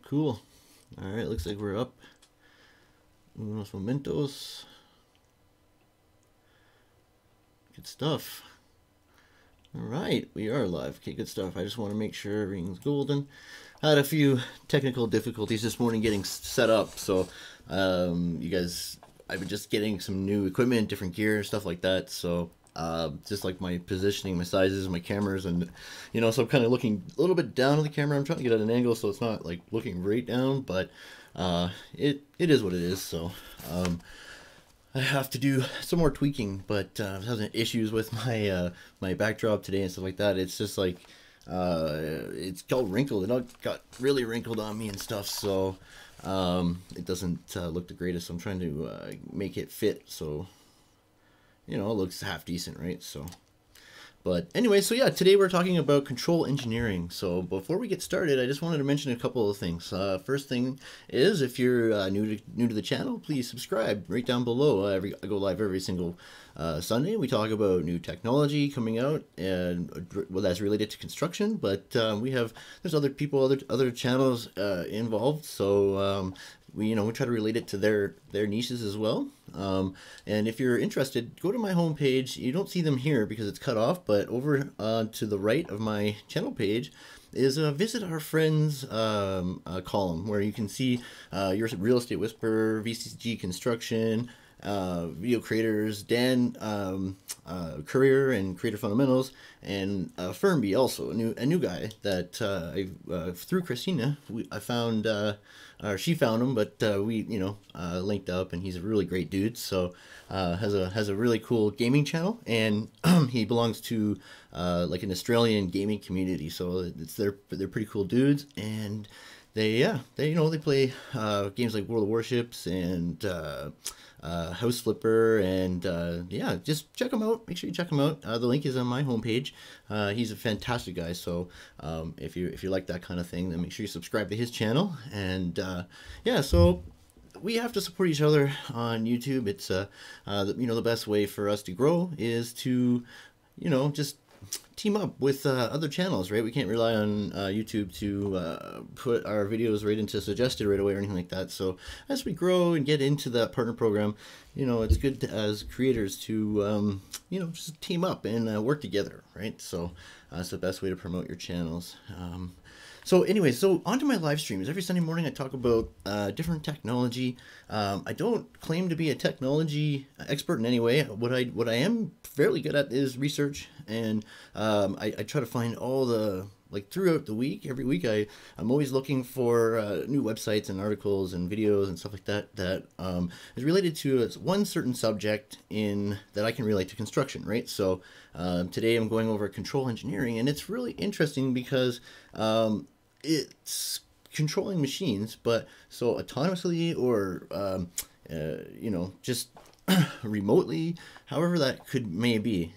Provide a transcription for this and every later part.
Cool. All right, looks like we're up. Unos momentos. Good stuff. All right, we are live. Okay, good stuff. I just want to make sure everything's golden. I had a few technical difficulties this morning getting set up, so you guys, I've been just getting some new equipment, different gear, stuff like that. So just like my positioning, my sizes, my cameras, and so I'm kind of looking a little bit down on the camera. I'm trying to get at an angle so it's not like looking right down, but it is what it is. So I have to do some more tweaking, but I was having issues with my my backdrop today and stuff like that. It's just like it's got wrinkled. It got really wrinkled on me and stuff, so it doesn't look the greatest. So I'm trying to make it fit so it looks half decent, right? So, but anyway, so yeah, today we're talking about control engineering. So before we get started, I just wanted to mention a couple of things. First thing is, if you're new to the channel, please subscribe right down below. I go live every single Sunday. We talk about new technology coming out, and well, that's related to construction. But there's other people, other channels involved. So we try to relate it to their niches as well. And if you're interested, go to my homepage. You don't see them here because it's cut off, but over to the right of my channel page is visit our friends column, where you can see your Real Estate Whisperer, VCG Construction, video creators, Dan Courier and Creator Fundamentals, and Fernby, also a new guy that through Christina I found, or she found him, but we linked up, and he's a really great dude. So has a really cool gaming channel, and he belongs to like an Australian gaming community. So they're pretty cool dudes, and they play games like World of Warships and House Flipper, and just check him out. Make sure you check him out. The link is on my homepage. He's a fantastic guy, so if you like that kind of thing, then make sure you subscribe to his channel. And so we have to support each other on YouTube. It's the best way for us to grow is to just team up with other channels, right? We can't rely on YouTube to put our videos right into suggested right away or anything like that. So as we grow and get into that partner program, it's good as creators to just team up and work together, right? So that's the best way to promote your channels. So anyway, so onto my live streams. Every Sunday morning I talk about different technology. I don't claim to be a technology expert in any way. What I am fairly good at is research, and I try to find all the, like, throughout the week, every week I'm always looking for new websites and articles and videos and stuff like that is related to one certain subject that I can relate to construction, right? So today I'm going over control engineering, and it's really interesting because it's controlling machines, but so autonomously or just remotely, however that may be.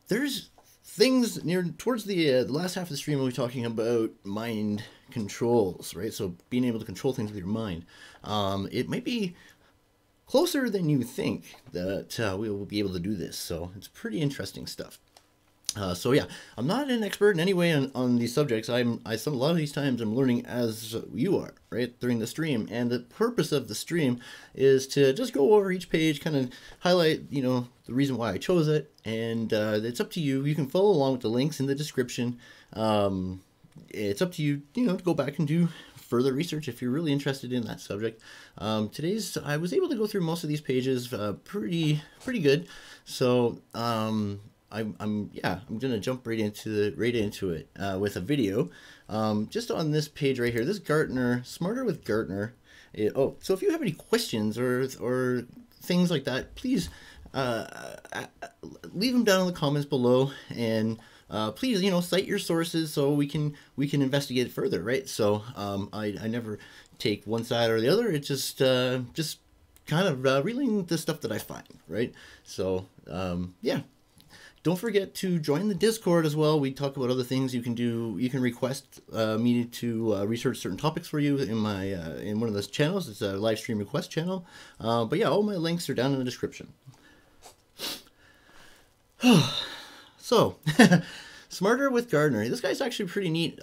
There's things towards the last half of the stream we'll be talking about mind controls, right? So being able to control things with your mind. It might be closer than you think that we will be able to do this, so it's pretty interesting stuff. So yeah, I'm not an expert in any way on these subjects. A lot of these times I'm learning as you are, right, during the stream. And the purpose of the stream is to just go over each page, kind of highlight, the reason why I chose it. And it's up to you. You can follow along with the links in the description. It's up to you, to go back and do further research if you're really interested in that subject. I was able to go through most of these pages pretty good. So I'm gonna jump right into it with a video, just on this page right here. This Gartner, Smarter with Gartner. So if you have any questions or things like that, please leave them down in the comments below, and please cite your sources so we can investigate it further, right? So I never take one side or the other. It's just kind of relaying the stuff that I find, right? So don't forget to join the Discord as well. We talk about other things you can do. You can request me to research certain topics for you in my in one of those channels. It's a live stream request channel. But yeah, all my links are down in the description. So Smarter with Gardner. This guy's actually pretty neat.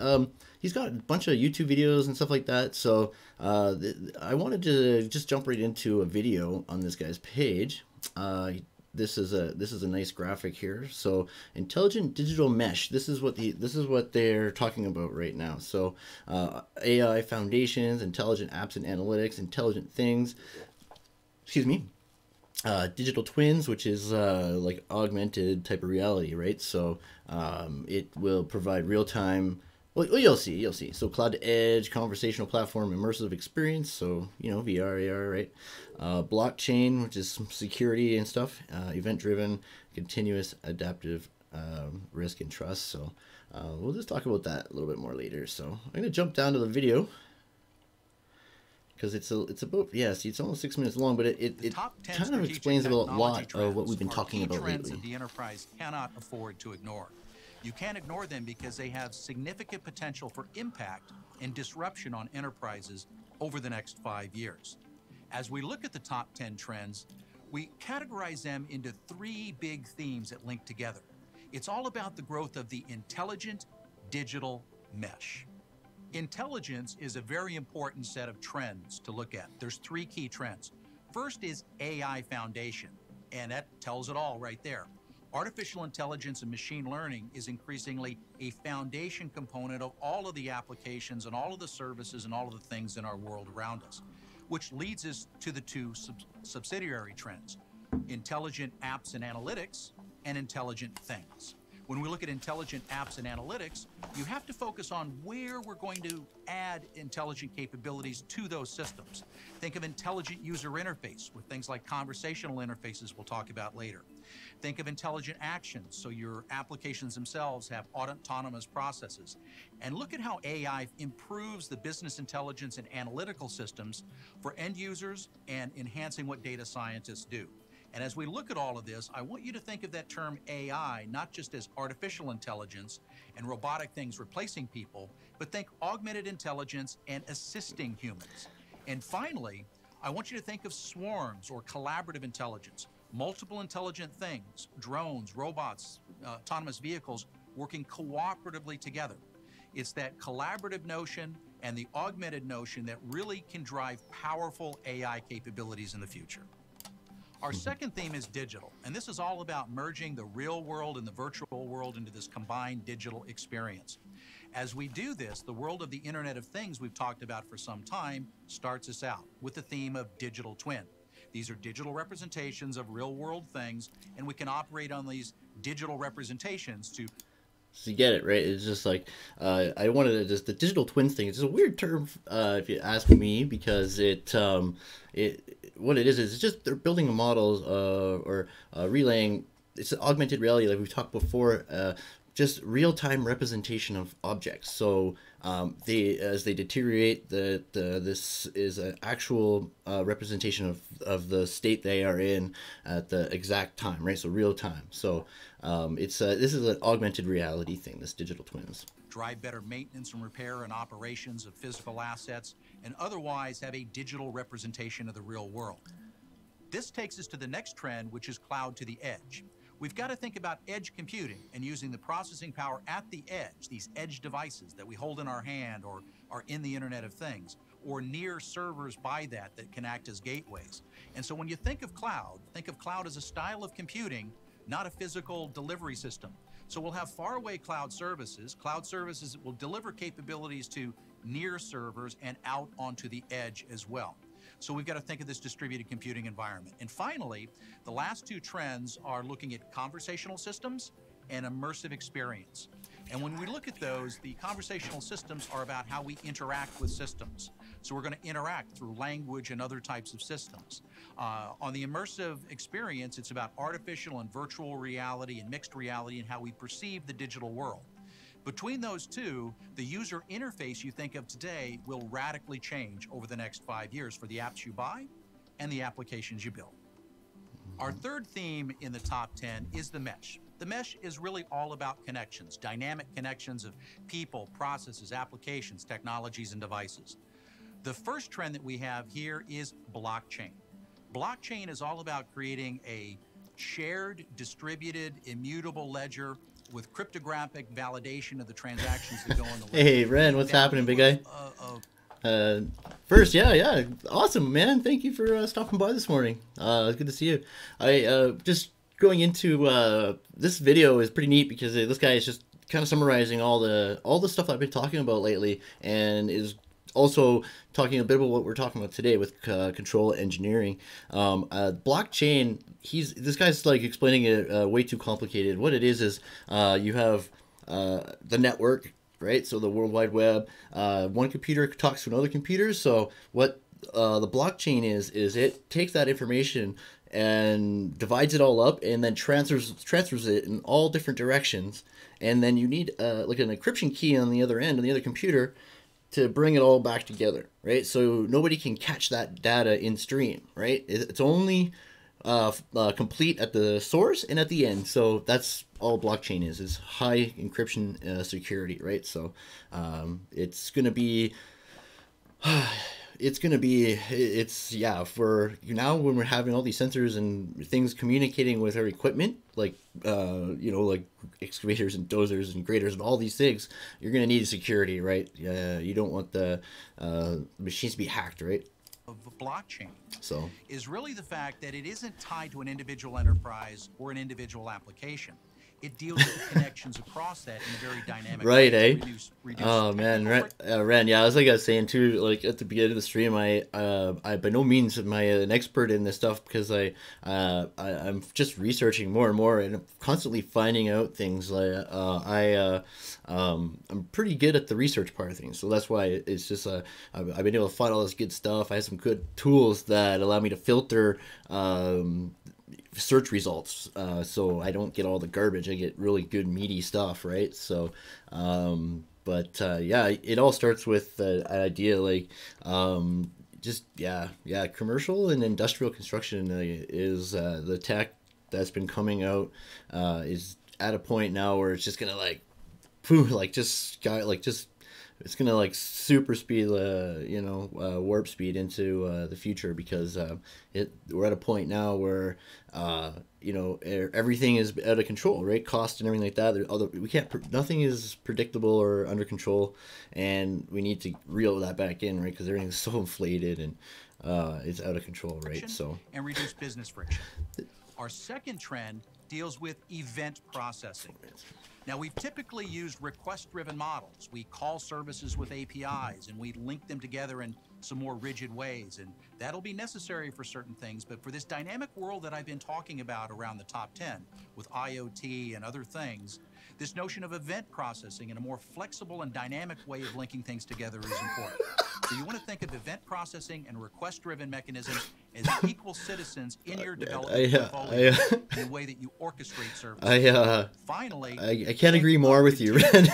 He's got a bunch of YouTube videos and stuff like that. So I wanted to just jump right into a video on this guy's page. This is a nice graphic here. So intelligent digital mesh. This is what they're talking about right now. So AI foundations, intelligent apps and analytics, intelligent things. Excuse me. Digital twins, which is like augmented type of reality, right? So it will provide real-time. Well, you'll see. So cloud to edge, conversational platform, immersive experience. So VR, AR, right? Blockchain, which is security and stuff. Event-driven, continuous, adaptive, risk and trust. So we'll just talk about that a little bit more later. So I'm gonna jump down to the video, because it's about, see, it's almost 6 minutes long, but it kind of explains a lot of what we've been talking about lately. That the enterprise cannot afford to ignore. You can't ignore them because they have significant potential for impact and disruption on enterprises over the next 5 years. As we look at the top 10 trends, we categorize them into 3 big themes that link together. It's all about the growth of the intelligent digital mesh. Intelligence is a very important set of trends to look at. There's 3 key trends. First is AI foundation, and that tells it all right there. Artificial intelligence and machine learning is increasingly a foundation component of all of the applications and all of the services and all of the things in our world around us, which leads us to the 2 subsidiary trends: intelligent apps and analytics and intelligent things. When we look at intelligent apps and analytics, you have to focus on where we're going to add intelligent capabilities to those systems. Think of intelligent user interface with things like conversational interfaces we'll talk about later. Think of intelligent actions, so your applications themselves have autonomous processes. And look at how AI improves the business intelligence and analytical systems for end users and enhancing what data scientists do. And as we look at all of this, I want you to think of that term AI not just as artificial intelligence and robotic things replacing people, but think augmented intelligence and assisting humans. And finally, I want you to think of swarms or collaborative intelligence, multiple intelligent things, drones, robots, autonomous vehicles working cooperatively together. It's that collaborative notion and the augmented notion that really can drive powerful AI capabilities in the future. Our second theme is digital, and this is all about merging the real world and the virtual world into this combined digital experience. As we do this, the world of the Internet of Things we've talked about for some time starts us out with the theme of digital twin. These are digital representations of real world things, and we can operate on these digital representations to... So you get it, right? It's just like, I wanted to just, the digital twins thing, it's a weird term, if you ask me, because what it is it's just they're building a model or relaying, it's an augmented reality like we've talked before, just real-time representation of objects. So as they deteriorate, this is an actual representation of the state they are in at the exact time, right? So real time. So this is an augmented reality thing, this digital twins. Drive better maintenance and repair and operations of physical assets, and otherwise have a digital representation of the real world. This takes us to the next trend, which is cloud to the edge. We've got to think about edge computing and using the processing power at the edge, these edge devices that we hold in our hand or are in the Internet of Things, or near servers by that can act as gateways. And so when you think of cloud as a style of computing, not a physical delivery system. So we'll have faraway cloud services that will deliver capabilities to near servers and out onto the edge as well. So we've got to think of this distributed computing environment. And finally, the last 2 trends are looking at conversational systems and immersive experience. And when we look at those, the conversational systems are about how we interact with systems. So we're going to interact through language and other types of systems. On the immersive experience, it's about artificial and virtual reality and mixed reality and how we perceive the digital world. Between those 2, the user interface you think of today will radically change over the next 5 years for the apps you buy and the applications you build. Our third theme in the top 10 is the mesh. The mesh is really all about connections, dynamic connections of people, processes, applications, technologies, and devices. The first trend that we have here is blockchain. Blockchain is all about creating a shared, distributed, immutable ledger with cryptographic validation of the transactions that go on the ledger. Hey, Ren, what's happening, big guy? First, yeah, awesome, man. Thank you for stopping by this morning. It's good to see you. I just going into this video is pretty neat because this guy is just kind of summarizing all the stuff I've been talking about lately, and is also talking a bit about what we're talking about today with control engineering. Blockchain. This guy's like explaining it way too complicated. What it is you have the network. Right, so the World Wide Web, one computer talks to another computer. So what the blockchain is it takes that information and divides it all up, and then transfers it in all different directions. And then you need like an encryption key on the other end, on the other computer, to bring it all back together. Right, so nobody can catch that data in stream. Right, it's only complete at the source and at the end. So that's all blockchain is high encryption security, right? So it's gonna be for now, when we're having all these sensors and things communicating with our equipment, like like excavators and dozers and graders and all these things, you're gonna need security, right? You don't want the machines to be hacked, right? Of blockchain is really the fact that it isn't tied to an individual enterprise or an individual application. It deals with connections across that in a very dynamic right, way. Reduce oh man, Ren, yeah, as like I was saying too, like at the beginning of the stream, I by no means am I an expert in this stuff, because I'm just researching more and more, and I'm constantly finding out things. Like I'm pretty good at the research part of things, so that's why it's just I've been able to find all this good stuff. I have some good tools that allow me to filter search results, so I don't get all the garbage. I get really good meaty stuff, right? So yeah, it all starts with an idea like commercial and industrial construction is the tech that's been coming out is at a point now where it's just gonna it's gonna like super speed, warp speed into the future, because we're at a point now where everything is out of control, right? Cost and everything like that. Nothing is predictable or under control, and we need to reel that back in, right? Because everything's so inflated and it's out of control, right? So and reduce business friction. Our second trend deals with event processing. Now, we've typically used request-driven models. We call services with APIs, and we link them together in some more rigid ways, and that'll be necessary for certain things. But for this dynamic world that I've been talking about around the top 10 with IoT and other things, this notion of event processing and a more flexible and dynamic way of linking things together is important. So you want to think of event processing and request-driven mechanisms as equal citizens in your development portfolio in the way that you orchestrate services. Finally, I can't agree more with you, Ren.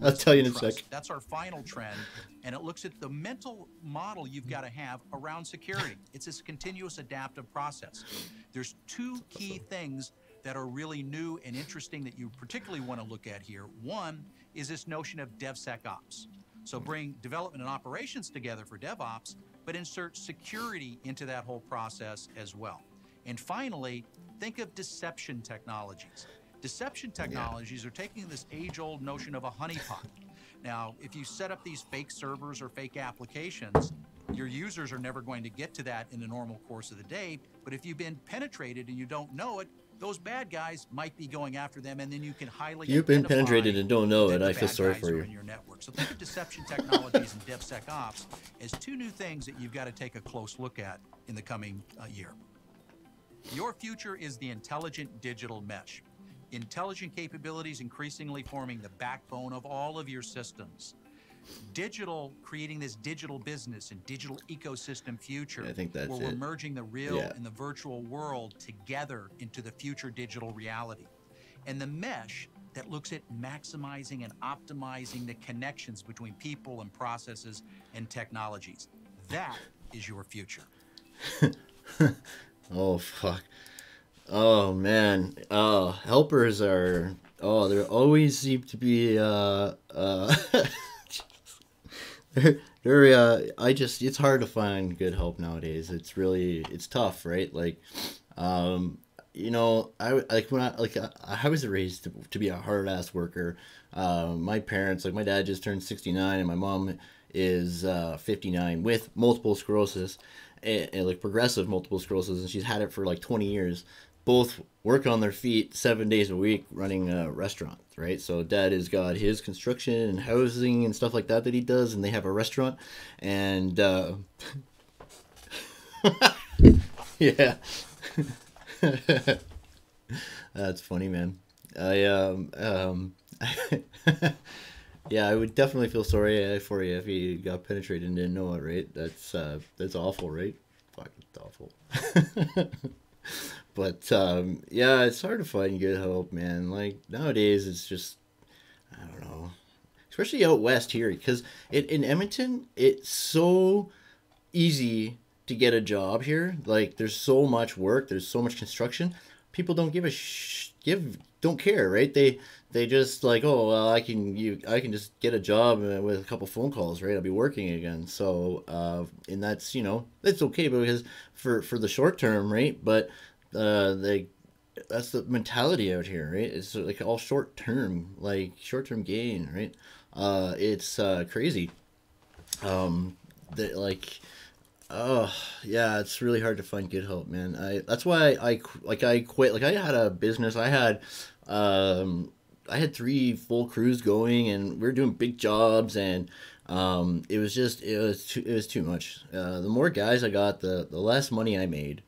I'll tell you in a sec. That's our final trend, and it looks at the mental model you've got to have around security. It's this continuous adaptive process. There's two key things that are really new and interesting that you particularly want to look at here. One is this notion of DevSecOps. So bring development and operations together for DevOps, but insert security into that whole process as well. And finally, think of deception technologies. Deception technologies are taking this age-old notion of a honeypot. Now, if you set up these fake servers or fake applications, your users are never going to get to that in the normal course of the day. But if you've been penetrated and you don't know it, those bad guys might be going after them, and then you can highly You've been penetrated and don't know it. I feel sorry for you. In your network. So think of deception technologies and DevSecOps as two new things that you've got to take a close look at in the coming year. Your future is the intelligent digital mesh. Intelligent capabilities increasingly forming the backbone of all of your systems. Digital, creating this digital business and digital ecosystem future. I think that's where we're merging the real and the virtual world together into the future digital reality. And the mesh that looks at maximizing and optimizing the connections between people and processes and technologies. That is your future. Oh, fuck. Oh, man. Helpers are... Oh, there always seem to be... it's hard to find good help nowadays. It's tough, right? Like, you know, like when I was raised to be a hard ass worker. My parents, like my dad just turned 69, and my mom is 59 with multiple sclerosis, and like progressive multiple sclerosis, and she's had it for like 20 years. Both work on their feet 7 days a week running restaurants, right? So dad has got his construction and housing and stuff like that he does, and they have a restaurant, and yeah. That's funny, man. I yeah, I would definitely feel sorry for you if you got penetrated and didn't know it, right? That's awful, right? Fuck, it's awful. But yeah, it's hard to find good help, man. Like nowadays, it's just I don't know, especially out west here, because in Edmonton, it's so easy to get a job here. Like there's so much work, there's so much construction. People don't give a don't care, right? They just like, oh well, I can just get a job with a couple phone calls, right? I'll be working again. So and that's that's okay because for the short term, right? But they that's the mentality out here, right? It's like all short term, like short term gain, right? It's crazy. That like yeah, it's really hard to find good help, man. That's why I quit. Like I had a business. Um I had three full crews going, and we were doing big jobs, and it was too much. The more guys I got, the less money I made.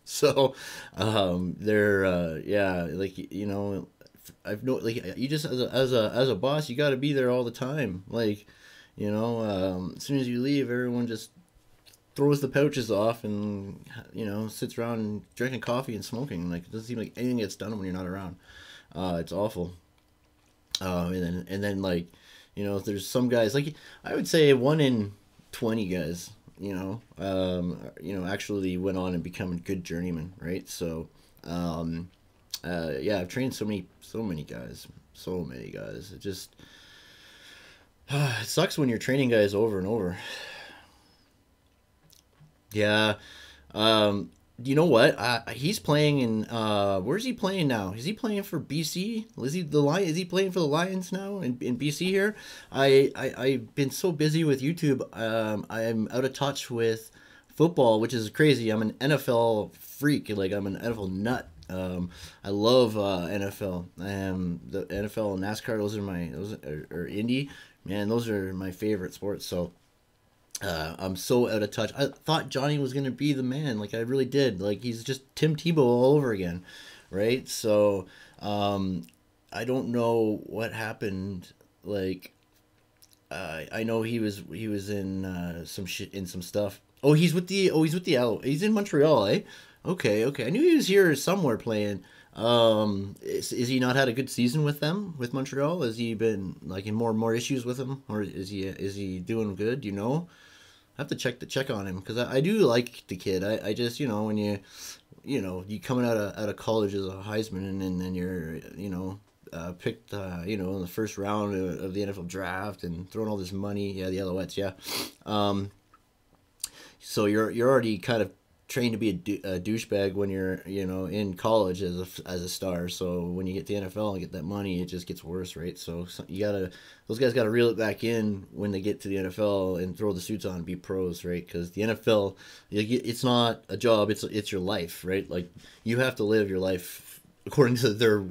So they're yeah, like I've no like you just as a boss, you got to be there all the time. Like as soon as you leave, everyone just throws the pouches off and sits around drinking coffee and smoking. Like it doesn't seem like anything gets done when you're not around. It's awful. And then like there's some guys, like I would say 1 in 20 guys actually went on and become a good journeyman, right? So yeah, I've trained so many guys. It just it sucks when you're training guys over and over. Yeah. You know what? He's playing in. Where's he playing now? Is he playing for BC? Is he the Lion? Is he playing for the Lions now in BC here? I've been so busy with YouTube. I'm out of touch with football, which is crazy. I'm an NFL freak. Like I'm an NFL nut. I love NFL. The NFL and NASCAR. Those are Indy. Man, those are my favorite sports. So I'm so out of touch. I thought Johnny was gonna be the man, like I really did. Like he's just Tim Tebow all over again, right? So I don't know what happened. Like I know he was in some shit in some stuff. He's in Montreal, eh? Okay. I knew he was here somewhere playing. Is he not had a good season with them with Montreal? Has he been like in more issues with them, or is he doing good? Do you know? I have to check on him because I do like the kid. I just when you coming out of college as a Heisman, and then you're picked in the first round of the NFL draft and throwing all this money. Yeah, the Alouettes. Yeah. So you're already kind of trained to be a douchebag when you're in college as a star. So when you get to the NFL and get that money, it just gets worse, right? So those guys gotta reel it back in when they get to the NFL and throw the suits on and be pros, right? Because the NFL, it's not a job, it's your life, right? Like you have to live your life according to their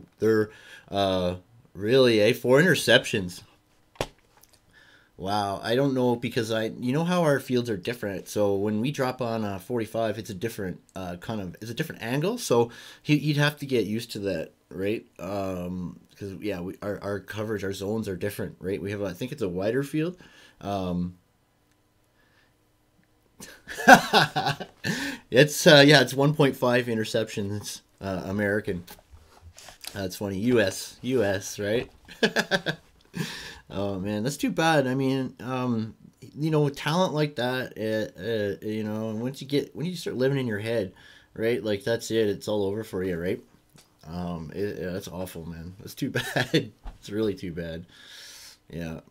really 4 interceptions. Wow, I don't know because you know how our fields are different. So when we drop on 45, it's a different it's a different angle. So he'd have to get used to that, right? Because yeah, our coverage, our zones are different, right? We have I think it's a wider field. It's 1.5 interceptions American. That's funny. US, right? Oh man, that's too bad. I mean, talent like that, when you start living in your head, right? Like that's it. It's all over for you, right? That's awful, man. That's too bad. It's really too bad. Yeah.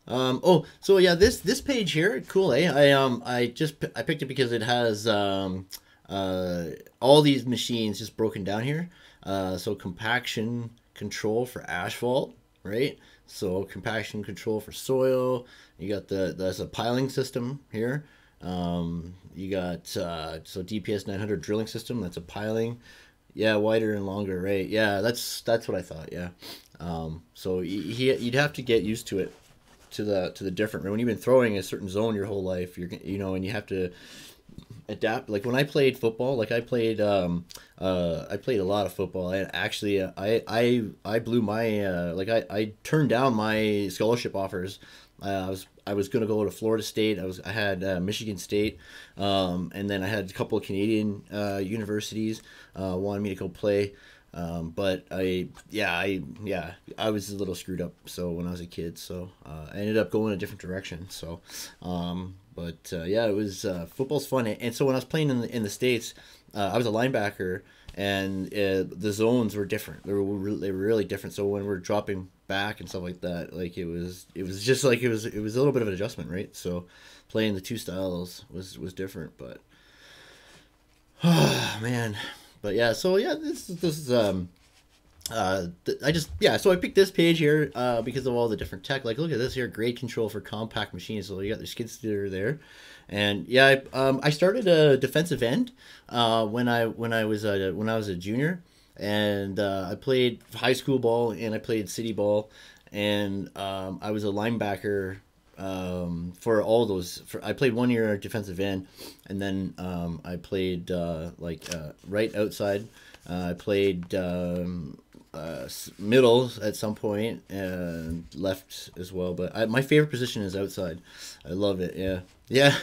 So yeah, this page here, cool, eh? I picked it because it has all these machines just broken down here. So compaction control for asphalt, right? So compaction control for soil. You got that's a piling system here. You got so DPS 900 drilling system. That's a piling. Yeah, wider and longer, right? Yeah, that's what I thought. Yeah. So you'd have to get used to it, to the different. When you've been throwing a certain zone your whole life, and you have to adapt. Like when I played football, like I played a lot of football. And actually, I blew my I turned down my scholarship offers. I was gonna go to Florida State. I had Michigan State, and then I had a couple of Canadian universities wanted me to go play. But I was a little screwed up. So when I was a kid, so I ended up going a different direction. So, yeah, it was football's fun. And so when I was playing in the States, I was a linebacker, and the zones were different. They were really different. So when we're dropping back and stuff like that, like it was just like it was a little bit of an adjustment, right? So playing the two styles was different, but man. But yeah, so yeah, this is I just yeah, so I picked this page here because of all the different tech. Like look at this here, grade control for compact machines. So you got the skid steer there, and yeah, I started a defensive end when I was a junior, and I played high school ball and I played city ball, and I was a linebacker for all those. I played 1 year defensive end, and then I played right outside. I played middle at some point and left as well. But my favorite position is outside. I love it. Yeah, yeah,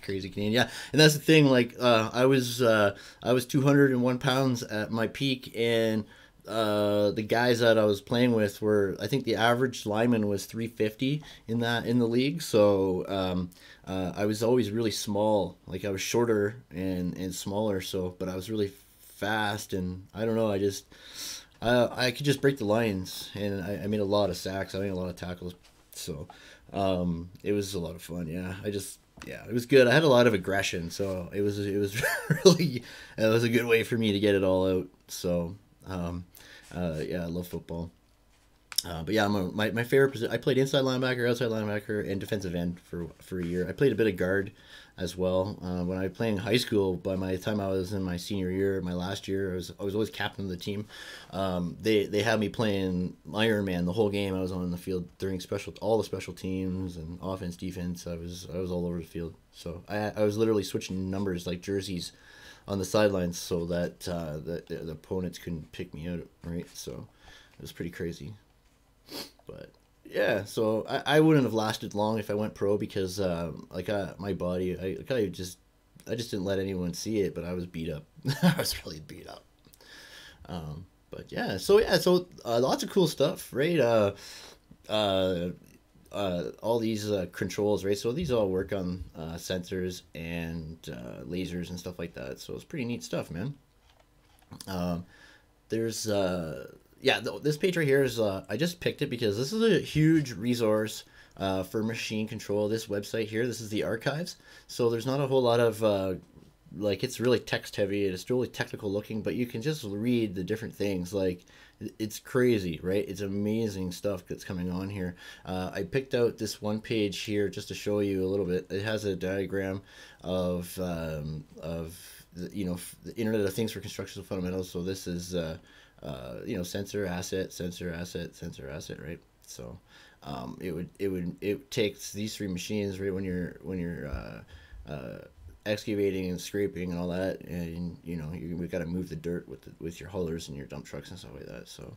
crazy Canadian. Yeah, and that's the thing. Like I was 201 pounds at my peak, and the guys that I was playing with were, I think the average lineman was 350 in the league. So I was always really small. Like I was shorter and smaller. So, but I was really fast, and I don't know. I could just break the lines, and I made a lot of sacks. I made a lot of tackles. So it was a lot of fun. Yeah, yeah, it was good. I had a lot of aggression, so it was really it was a good way for me to get it all out. So. Yeah, I love football. But yeah, my favorite position. I played inside linebacker, outside linebacker, and defensive end for a year. I played a bit of guard as well. When I was playing high school, by my time I was in my senior year, my last year, I was always captain of the team. They had me playing Iron Man the whole game. I was on the field during all the special teams and offense, defense. I was all over the field. So I was literally switching numbers like jerseys on the sidelines so that the opponents couldn't pick me out, right? So it was pretty crazy. But yeah, so I wouldn't have lasted long if I went pro because my body, I just didn't let anyone see it, but I was beat up. I was really beat up. But yeah, so lots of cool stuff, right? All these controls, right? So these all work on sensors and lasers and stuff like that. So it's pretty neat stuff, man. There's yeah, this page right here is I just picked it because this is a huge resource for machine control. This website here, this is the archives. So there's not a whole lot of it's really text heavy. It's really technical looking, but you can just read the different things. Like it's crazy, right? It's amazing stuff that's coming on here. I picked out this one page here just to show you a little bit. It has a diagram of the Internet of Things for construction fundamentals. So this is sensor asset, sensor asset, sensor asset, right? So it takes these three machines, right, when you're excavating and scraping and all that, and we've got to move the dirt with your haulers and your dump trucks and stuff like that. So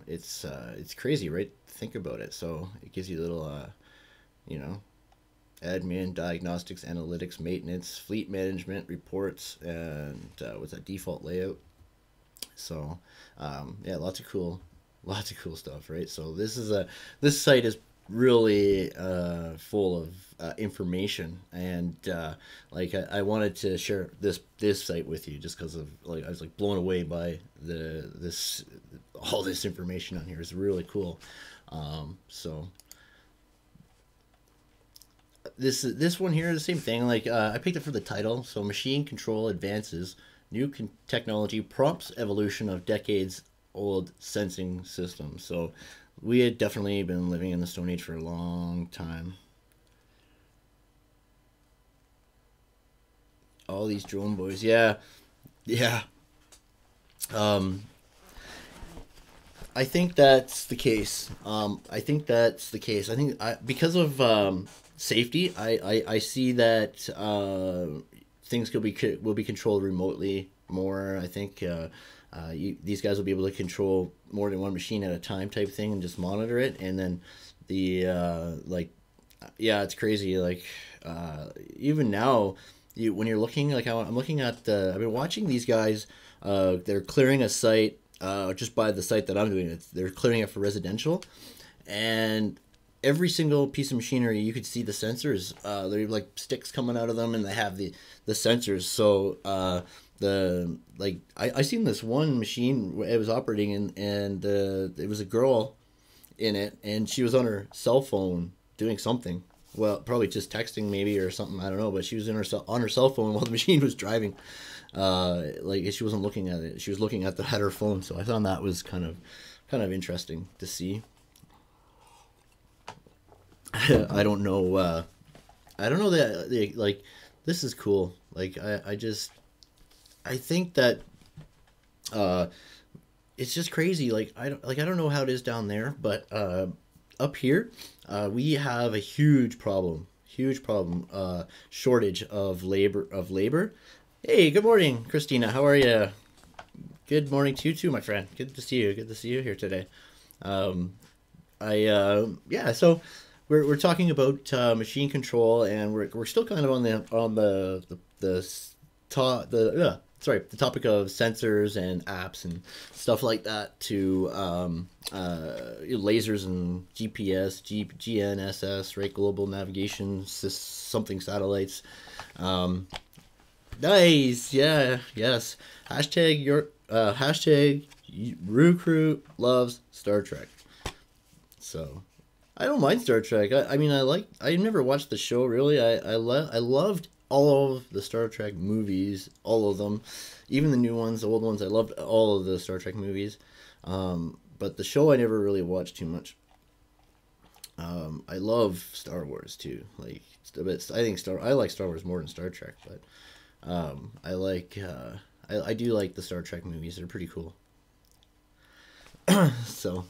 it's crazy, right? Think about it. So it gives you a little admin, diagnostics, analytics, maintenance, fleet management, reports, and what's that, default layout. So yeah, lots of cool stuff, right? So this site is really full of information, and I wanted to share this site with you just because of I was blown away by all this information on here. It's really cool. So this one here, the same thing. Like I picked it for the title. So machine control advances, technology prompts evolution of decades old sensing systems. So we had definitely been living in the Stone Age for a long time. All these drone boys, yeah, yeah. Um, I think that's the case. I think that's the case. Because of safety, I see that things will be controlled remotely more. I think these guys will be able to control more than one machine at a time, type thing, and just monitor it. And then the yeah, it's crazy. Like even now, when you're looking, like I'm looking at I've been watching these guys. They're clearing a site just by the site that I'm doing. They're clearing it for residential, and every single piece of machinery you could see the sensors. They're like sticks coming out of them, and they have the sensors. So I seen this one machine it was operating in, and it was a girl in it, and she was on her cell phone doing something. Well, probably just texting maybe or something. I don't know, but she was on her cell phone while the machine was driving. Like she wasn't looking at it; she was looking at her phone. So I thought that was kind of interesting to see. I don't know. I don't know that like this is cool. Like I think that it's just crazy. Like I don't know how it is down there, but up here we have a huge problem. Huge problem. Shortage of labor. Hey, good morning, Christina. How are you? Good morning to you too, my friend. Good to see you. Good to see you here today. Yeah. So we're talking about machine control, and we're still kind of on the topic of sensors and apps and stuff like that to lasers and GPS, GNSS, right? Global navigation, something satellites. Nice, yeah, yes. Hashtag recruit loves Star Trek. So I don't mind Star Trek. I mean, I never watched the show really. I loved all of the Star Trek movies, all of them, even the new ones, the old ones. I loved all of the Star Trek movies, but the show I never really watched too much. I love Star Wars too. Like, I like Star Wars more than Star Trek, but I do like the Star Trek movies. They're pretty cool. So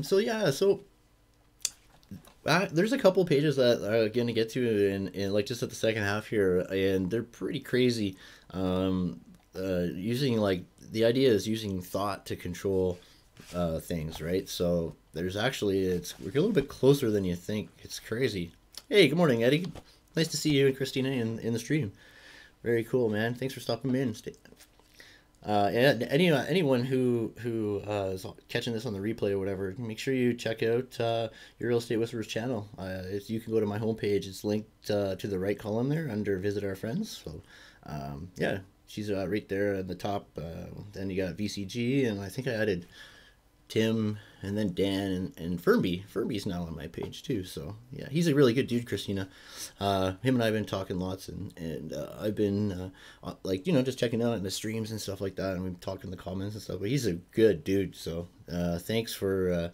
so yeah, so there's a couple pages that I'm gonna get to in like just at the second half here, and they're pretty crazy. Using like the idea is using thought to control things, right? So there's actually we're a little bit closer than you think. It's crazy. Hey, good morning, Eddie. Nice to see you and Christina in the stream. Very cool, man. Thanks for stopping in. And anyone who is catching this on the replay or whatever, make sure you check out your Real Estate Whisperers channel. You can go to my homepage. It's linked to the right column there under Visit Our Friends. So yeah, she's right there at the top. Then you got VCG, and I think I added Tim, and then Dan, and Fernby. Fernby's now on my page too. So yeah, he's a really good dude, Christina. Him and I have been talking lots, and I've been like, just checking out in the streams and stuff like that, and we've talked in the comments and stuff. But he's a good dude. So thanks for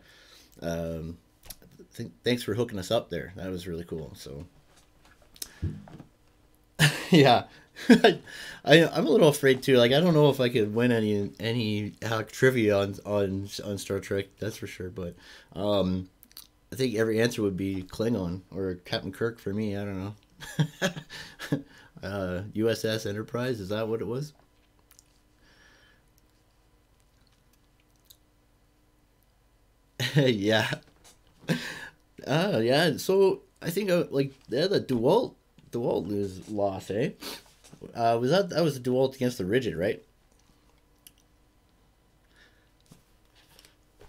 thanks for hooking us up there. That was really cool. So yeah. I'm a little afraid too. Like, I don't know if I could win any trivia on Star Trek. That's for sure. But I think every answer would be Klingon or Captain Kirk for me. I don't know. USS Enterprise, is that what it was? Yeah. Yeah. So I think like the DeWalt is lost, eh? That was the DeWalt against the Rigid, right?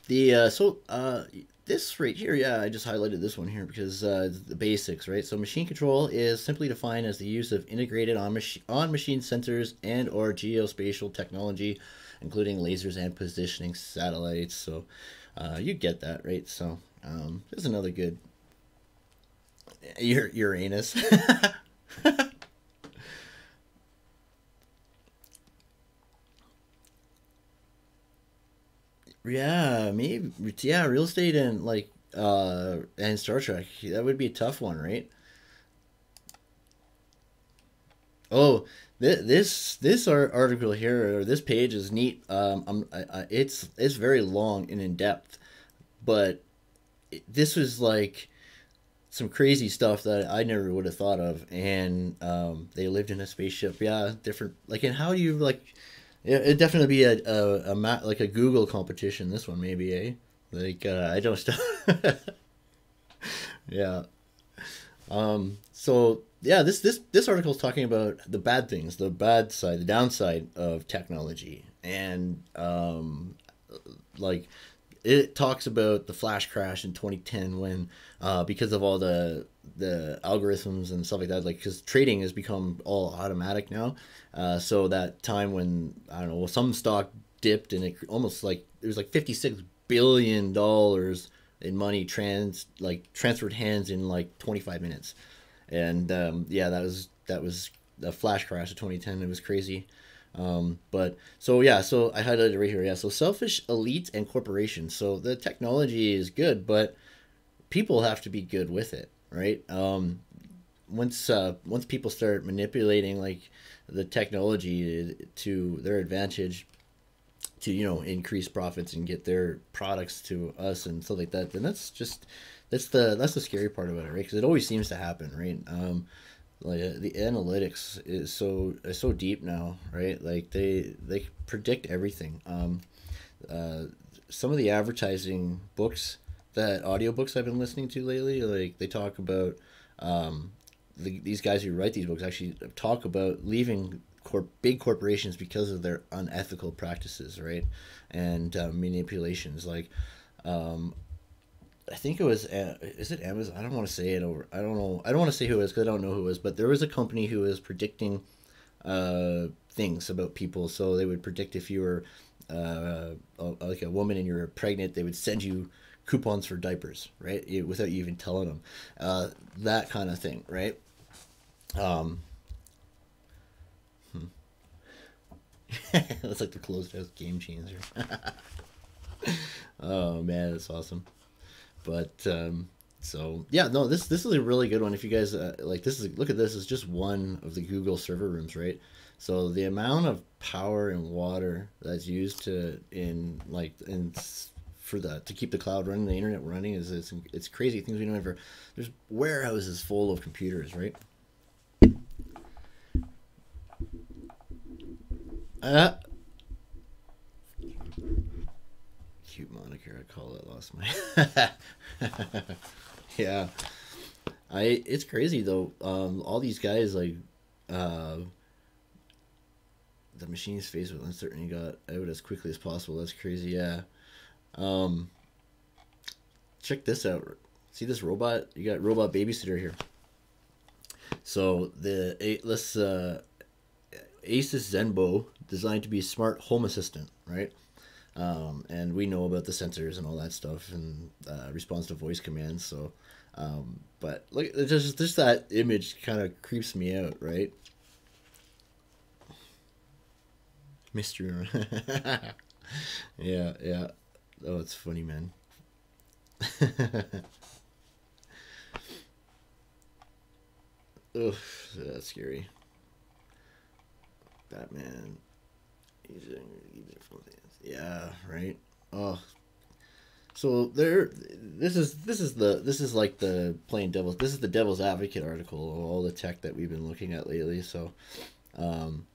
This right here, yeah, I just highlighted this one here because the basics, right? So machine control is simply defined as the use of integrated on-machine sensors and or geospatial technology, including lasers and positioning satellites. So you get that, right? So there's another good Uranus. Yeah, maybe. Yeah, real estate and like and Star Trek. That would be a tough one, right? Oh, this article here or this page is neat. It's very long and in depth, but this was like some crazy stuff that I never would have thought of. And they lived in a spaceship. Yeah, different. Like, and how do you like? Yeah, it'd definitely be like a Google competition. This one maybe, eh? Like I don't stop. Yeah. So yeah, this article is talking about the bad things, the bad side, the downside of technology, and like it talks about the flash crash in 2010 when because of all the algorithms and stuff like that, like because trading has become all automatic now. So that time when I don't know, well, some stock dipped and it almost like it was like $56 billion in money transferred hands in like 25 minutes. And yeah, that was a flash crash of 2010. It was crazy. But so yeah, so I highlighted right here. Yeah, so selfish elites and corporations. So the technology is good, but people have to be good with it, right? Once people start manipulating like the technology to their advantage to increase profits and get their products to us and stuff like that, then that's the scary part about it, right? Because it always seems to happen, right? Like the analytics is so deep now, right? Like they predict everything. Uh, some of the advertising books, that audiobooks I've been listening to lately, like they talk about um, these guys who write these books actually talk about leaving big corporations because of their unethical practices, right? And manipulations. Like um, I think it was is it Amazon? I don't want to say it over. I don't know. I don't want to say who it is because I don't know who it is. But there was a company who was predicting things about people. So they would predict if you were like a woman and you're pregnant, they would send you coupons for diapers, right? Without you even telling them, that kind of thing, right? Um, That's like the closed house game changer. Oh man, that's awesome. But so yeah, no, this is a really good one. If you guys like, this is look at this. It's just one of the Google server rooms, right? So the amount of power and water that's used for to keep the cloud running, the internet running it's crazy things we don't ever. There's warehouses full of computers, right? Uh, Cute moniker. I call it. Lost my. Yeah, It's crazy though. All these guys like, uh, the machine's faced with uncertainty got out as quickly as possible. That's crazy. Yeah. Um, Check this out. See this robot? You got robot babysitter here. So let's Asus Zenbo, designed to be a smart home assistant, right? And we know about the sensors and all that stuff and responds to voice commands. So, but look, it's just that image kind of creeps me out, right? Mystery. Yeah, yeah. Oh, it's funny, man. Ugh, that's scary. Batman. Yeah, right. Oh, so there. This is like the plain devil's. This is the devil's advocate article of all the tech that we've been looking at lately. Um,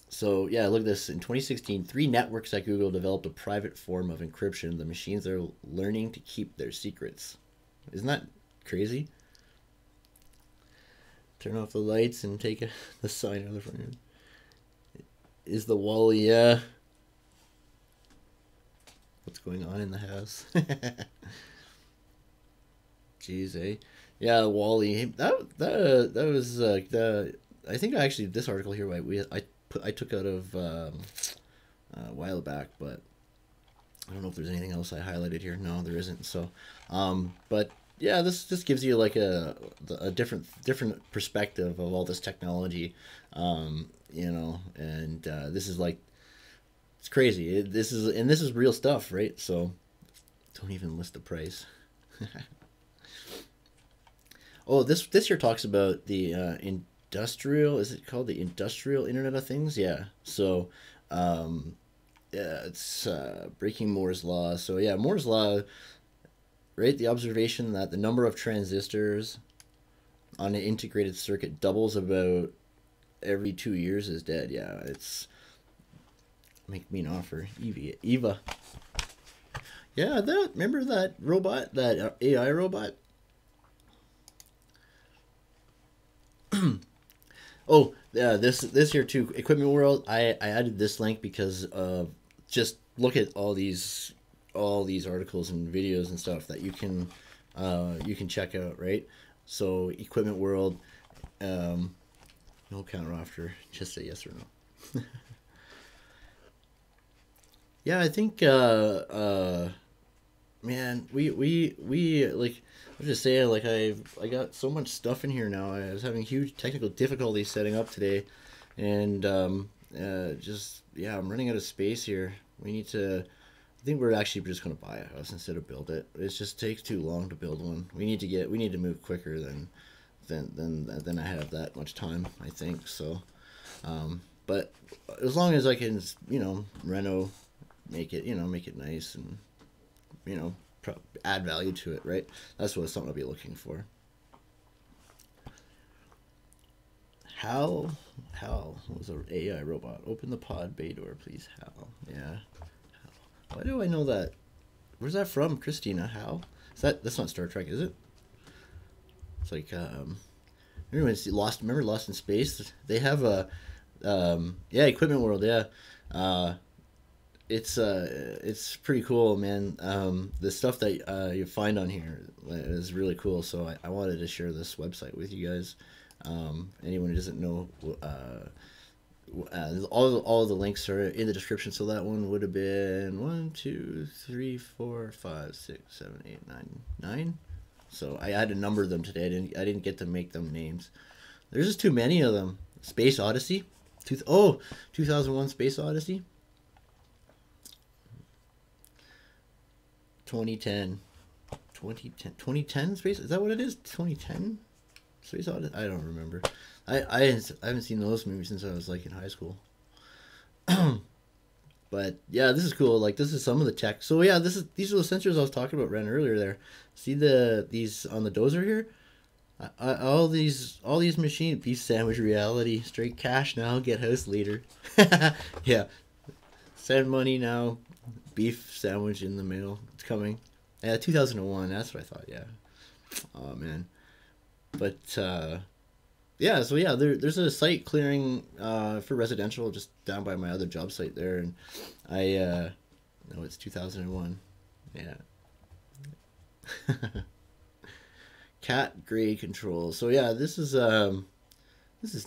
so yeah, look at this. In 2016, three networks at Google developed a private form of encryption. The machines are learning to keep their secrets. Isn't that crazy? Turn off the lights and take the sign out of the front. Is the Wally? Yeah. What's going on in the house? Jeez, eh? Yeah, Wally. That was the. I think actually this article here I took out of a while back, but I don't know if there's anything else I highlighted here. No, there isn't. So, but yeah, this gives you like a different perspective of all this technology, you know, and this is like it's crazy. This is real stuff, right? So don't even list the price. Oh, this here talks about the industrial. Is it called the industrial Internet of Things? Yeah. So, yeah, it's breaking Moore's law. So yeah, Moore's law, right? The observation that the number of transistors on an integrated circuit doubles about every 2 years is dead. Yeah, it's make me an offer, Eva. Yeah, that remember that robot, that AI robot. Oh, yeah, this here too, Equipment World. I added this link because just look at all these articles and videos and stuff that you can check out, right? So Equipment World, no counter offer, just say yes or no. Yeah, I think man, we like I was just saying, like I got so much stuff in here now. I was having huge technical difficulties setting up today, and just yeah, I'm running out of space here. We need to. I think we're actually just gonna buy a house instead of build it. It just takes too long to build one. We need to move quicker than I have that much time. I think so. But as long as I can, you know, make it, you know, make it nice and, you know, add value to it, right? That's what something I'll be looking for. Hal was an AI robot. Open the pod bay door, please, Hal. Yeah. Why do I know that? Where's that from, Christina? Hal? That's not Star Trek, is it? It's like remember Lost in Space? They have a yeah, Equipment World, yeah. It's pretty cool, man. The stuff that you find on here is really cool. So I wanted to share this website with you guys. Anyone who doesn't know, all of the links are in the description. So that one would have been 1, 2, 3, 4, 5, 6, 7, 8, 9, 9. So I had to number them today. I didn't get to make them names. There's just too many of them. Space Odyssey, 2001 Space Odyssey. 2010 Space, is that what it is? 2010 Space Odyssey? I don't remember. I haven't seen those movies since I was like in high school. But yeah, this is cool. Like this is some of the tech. So yeah, these are the sensors I was talking about Ren earlier there. See these on the dozer here? All these machines. Beef sandwich reality, straight cash now, get house later. Yeah, send money now, beef sandwich in the mail. It's coming. Yeah, 2001. That's what I thought. Yeah. Oh man. But yeah. So yeah, there's a site clearing for residential just down by my other job site there, and I no, it's 2001. Yeah. Cat grade control. So yeah, this is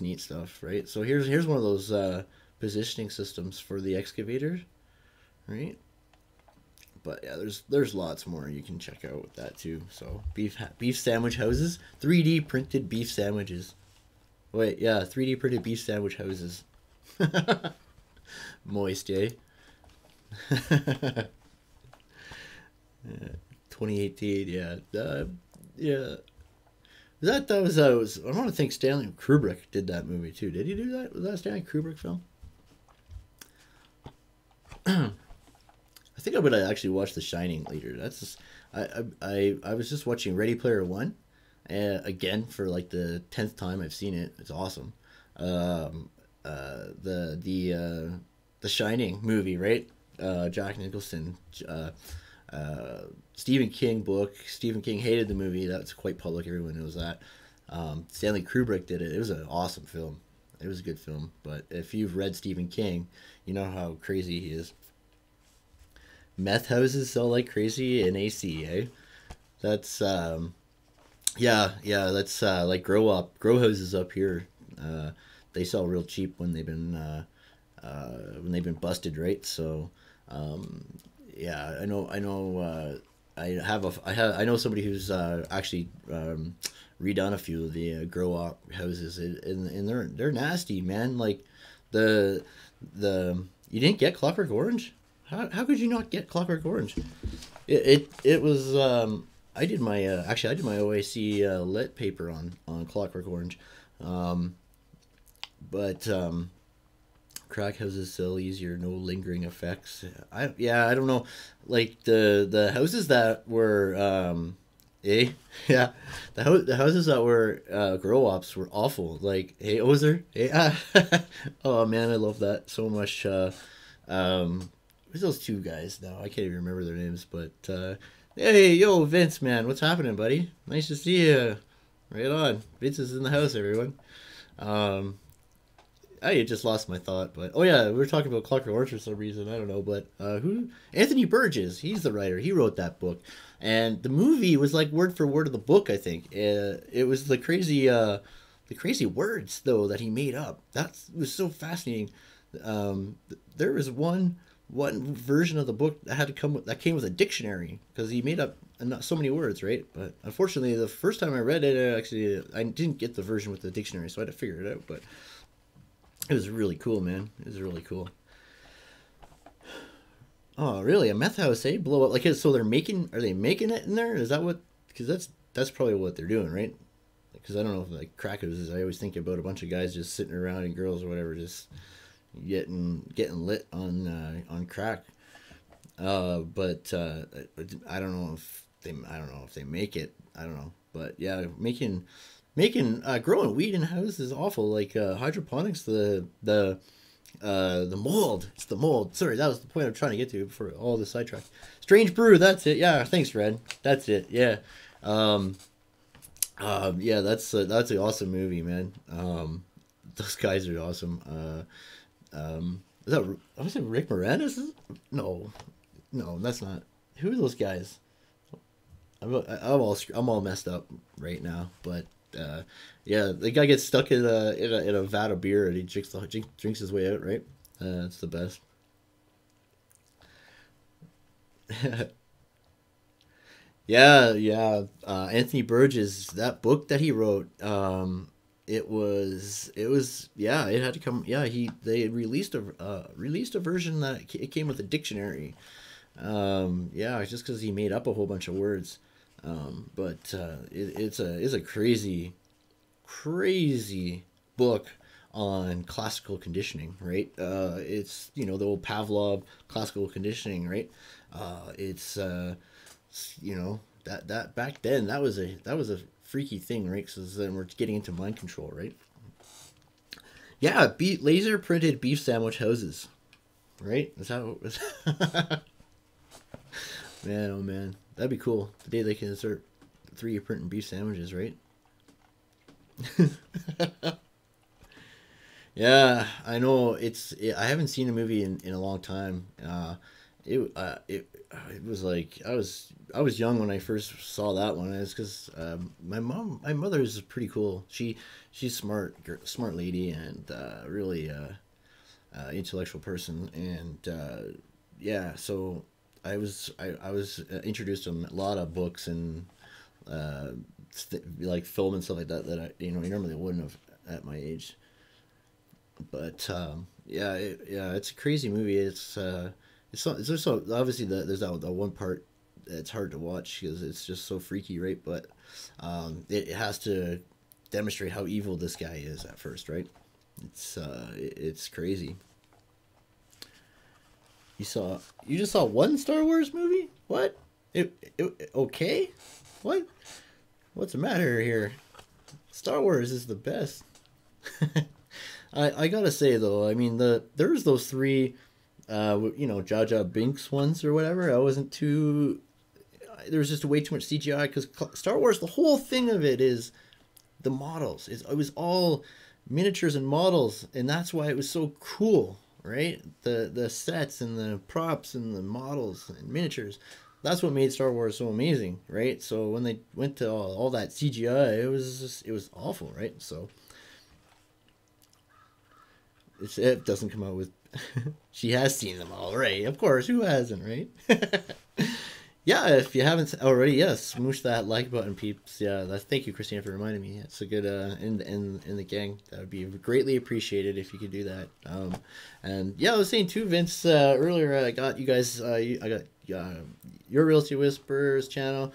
neat stuff, right? So here's one of those positioning systems for the excavator, right? But yeah, there's lots more you can check out with that too. So beef sandwich houses, 3D printed beef sandwiches. Wait, yeah, 3D printed beef sandwich houses. Moist, eh? Yeah, 2018, yeah. Yeah. That was I want to think Stanley Kubrick did that movie too. Did he do that? Was that a Stanley Kubrick film? I think I'm gonna actually watch The Shining later. That's just, I was just watching Ready Player One, again for like the 10th time I've seen it. It's awesome. The Shining movie, right? Jack Nicholson, Stephen King book. Stephen King hated the movie. That's quite public. Everyone knows that. Stanley Kubrick did it. It was an awesome film. It was a good film. But if you've read Stephen King, you know how crazy he is. Meth houses sell like crazy in AC, eh? That's yeah, that's like grow houses up here. They sell real cheap when they've been busted, right? So yeah, I know I know somebody who's actually redone a few of the grow op houses, and they're nasty, man. Like the you didn't get Clockwork Orange. How could you not get Clockwork Orange? It was I did my actually I did my OAC lit paper on Clockwork Orange, but crack houses sell easier, no lingering effects. I don't know, like the houses that were yeah, the houses that were grow ops were awful. Like, hey Ozer, hey oh man, I love that so much. Who's those two guys now? I can't even remember their names, but hey, yo, Vince, man, what's happening, buddy? Nice to see you. Right on. Vince is in the house, everyone. I just lost my thought, but oh yeah, we were talking about Clockwork Orange for some reason. I don't know, but who? Anthony Burgess. He's the writer. He wrote that book, and the movie was like word for word of the book. I think it was the crazy words though that he made up. That was so fascinating. There was one version of the book that came with a dictionary because he made up not so many words, right? But unfortunately, the first time I read it, I didn't get the version with the dictionary, so I had to figure it out. But it was really cool, man. It was really cool. Oh, really? A meth house, eh? Blow up like so? Are they making it in there? Is that what? Because that's probably what they're doing, right? Because I don't know if like crack houses. I always think about a bunch of guys just sitting around and girls or whatever just getting lit on crack. But I don't know if they make it. I don't know, but yeah, making growing weed in a house is awful. Like hydroponics, the mold. It's the mold. Sorry, that was the point I'm trying to get to before all the sidetrack. Strange Brew. That's it. Yeah, thanks, Red. That's it. Yeah. Yeah, that's an awesome movie, man. Those guys are awesome. Was it Rick Moranis? No, that's not. Who are those guys? I'm all messed up right now, but yeah, the guy gets stuck in a vat of beer and he drinks his way out, right? It's the best. Yeah. Anthony Burgess, that book that he wrote, yeah, it had to come. Yeah, they released a version that it came with a dictionary. Yeah, just because he made up a whole bunch of words. But it's a crazy book on classical conditioning, right? It's the old Pavlov classical conditioning, right? It's that back then that was a freaky thing, right? Because then we're getting into mind control, right? Yeah, laser printed beef sandwich houses, right? Is that what was? Man, oh man, that'd be cool. The day they can start 3D printing beef sandwiches, right? Yeah, I know. I haven't seen a movie in a long time. It was like I was young when I first saw that one. It's because my mother is pretty cool. She's smart lady and really intellectual person, and yeah. So I was introduced to a lot of books and like film and stuff like that that I normally wouldn't have at my age. But yeah, it's a crazy movie. It's also obviously there's that one part that's hard to watch because it's just so freaky, right? But it has to demonstrate how evil this guy is at first, right? It's crazy. You just saw one Star Wars movie? What? Okay? What? What's the matter here? Star Wars is the best. I gotta say though, I mean there's those three, Jar Jar Binks ones or whatever. I wasn't too. There was just way too much CGI because Star Wars. The whole thing of it is the models. It was all miniatures and models, and that's why it was so cool, right? The sets and the props and the models and miniatures. That's what made Star Wars so amazing, right? So when they went to all that CGI, it was awful, right? So it doesn't come out with. She has seen them all, right? Of course, who hasn't, right? Yeah, if you haven't already, yes, smoosh that like button, peeps. Yeah, thank you, Christina, for reminding me. It's a good in the gang. That would be greatly appreciated if you could do that. And yeah, I was saying too, Vince, earlier. I got you guys. I got your Real Estate Whispers channel,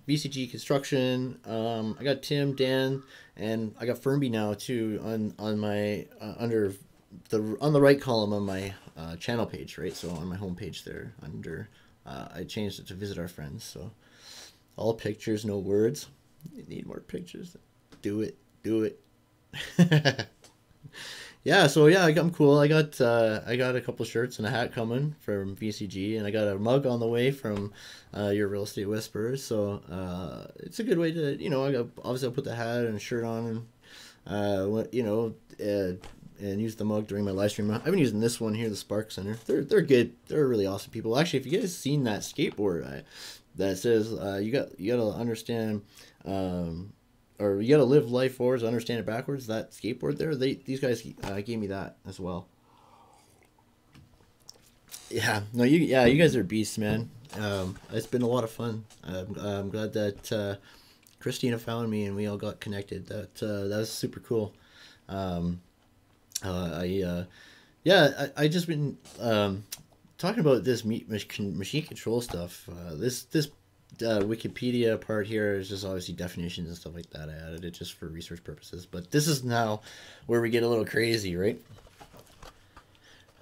VCG Construction. I got Tim, Dan, and I got Fernby now too on my under the on the right column on my channel page, right? So on my homepage there under. I changed it to visit our friends. So all pictures, no words. You need more pictures. Do it. Do it. Yeah. So yeah, I'm cool. I got a couple shirts and a hat coming from VCG, and I got a mug on the way from your Real Estate Whisperers. So it's a good way to obviously I'll put the hat and shirt on, and and use the mug during my live stream. I've been using this one here, the Spark Center. They're good. They're really awesome people. Actually, if you guys seen that skateboard that says you gotta understand or you gotta live life forwards, understand it backwards. That skateboard there, these guys gave me that as well. Yeah, no, you guys are beasts, man. It's been a lot of fun. I'm glad that Christina found me and we all got connected. That was super cool. Um, I just been talking about this machine control stuff. This Wikipedia part here is just obviously definitions and stuff like that. I added it just for research purposes. But this is now where we get a little crazy, right?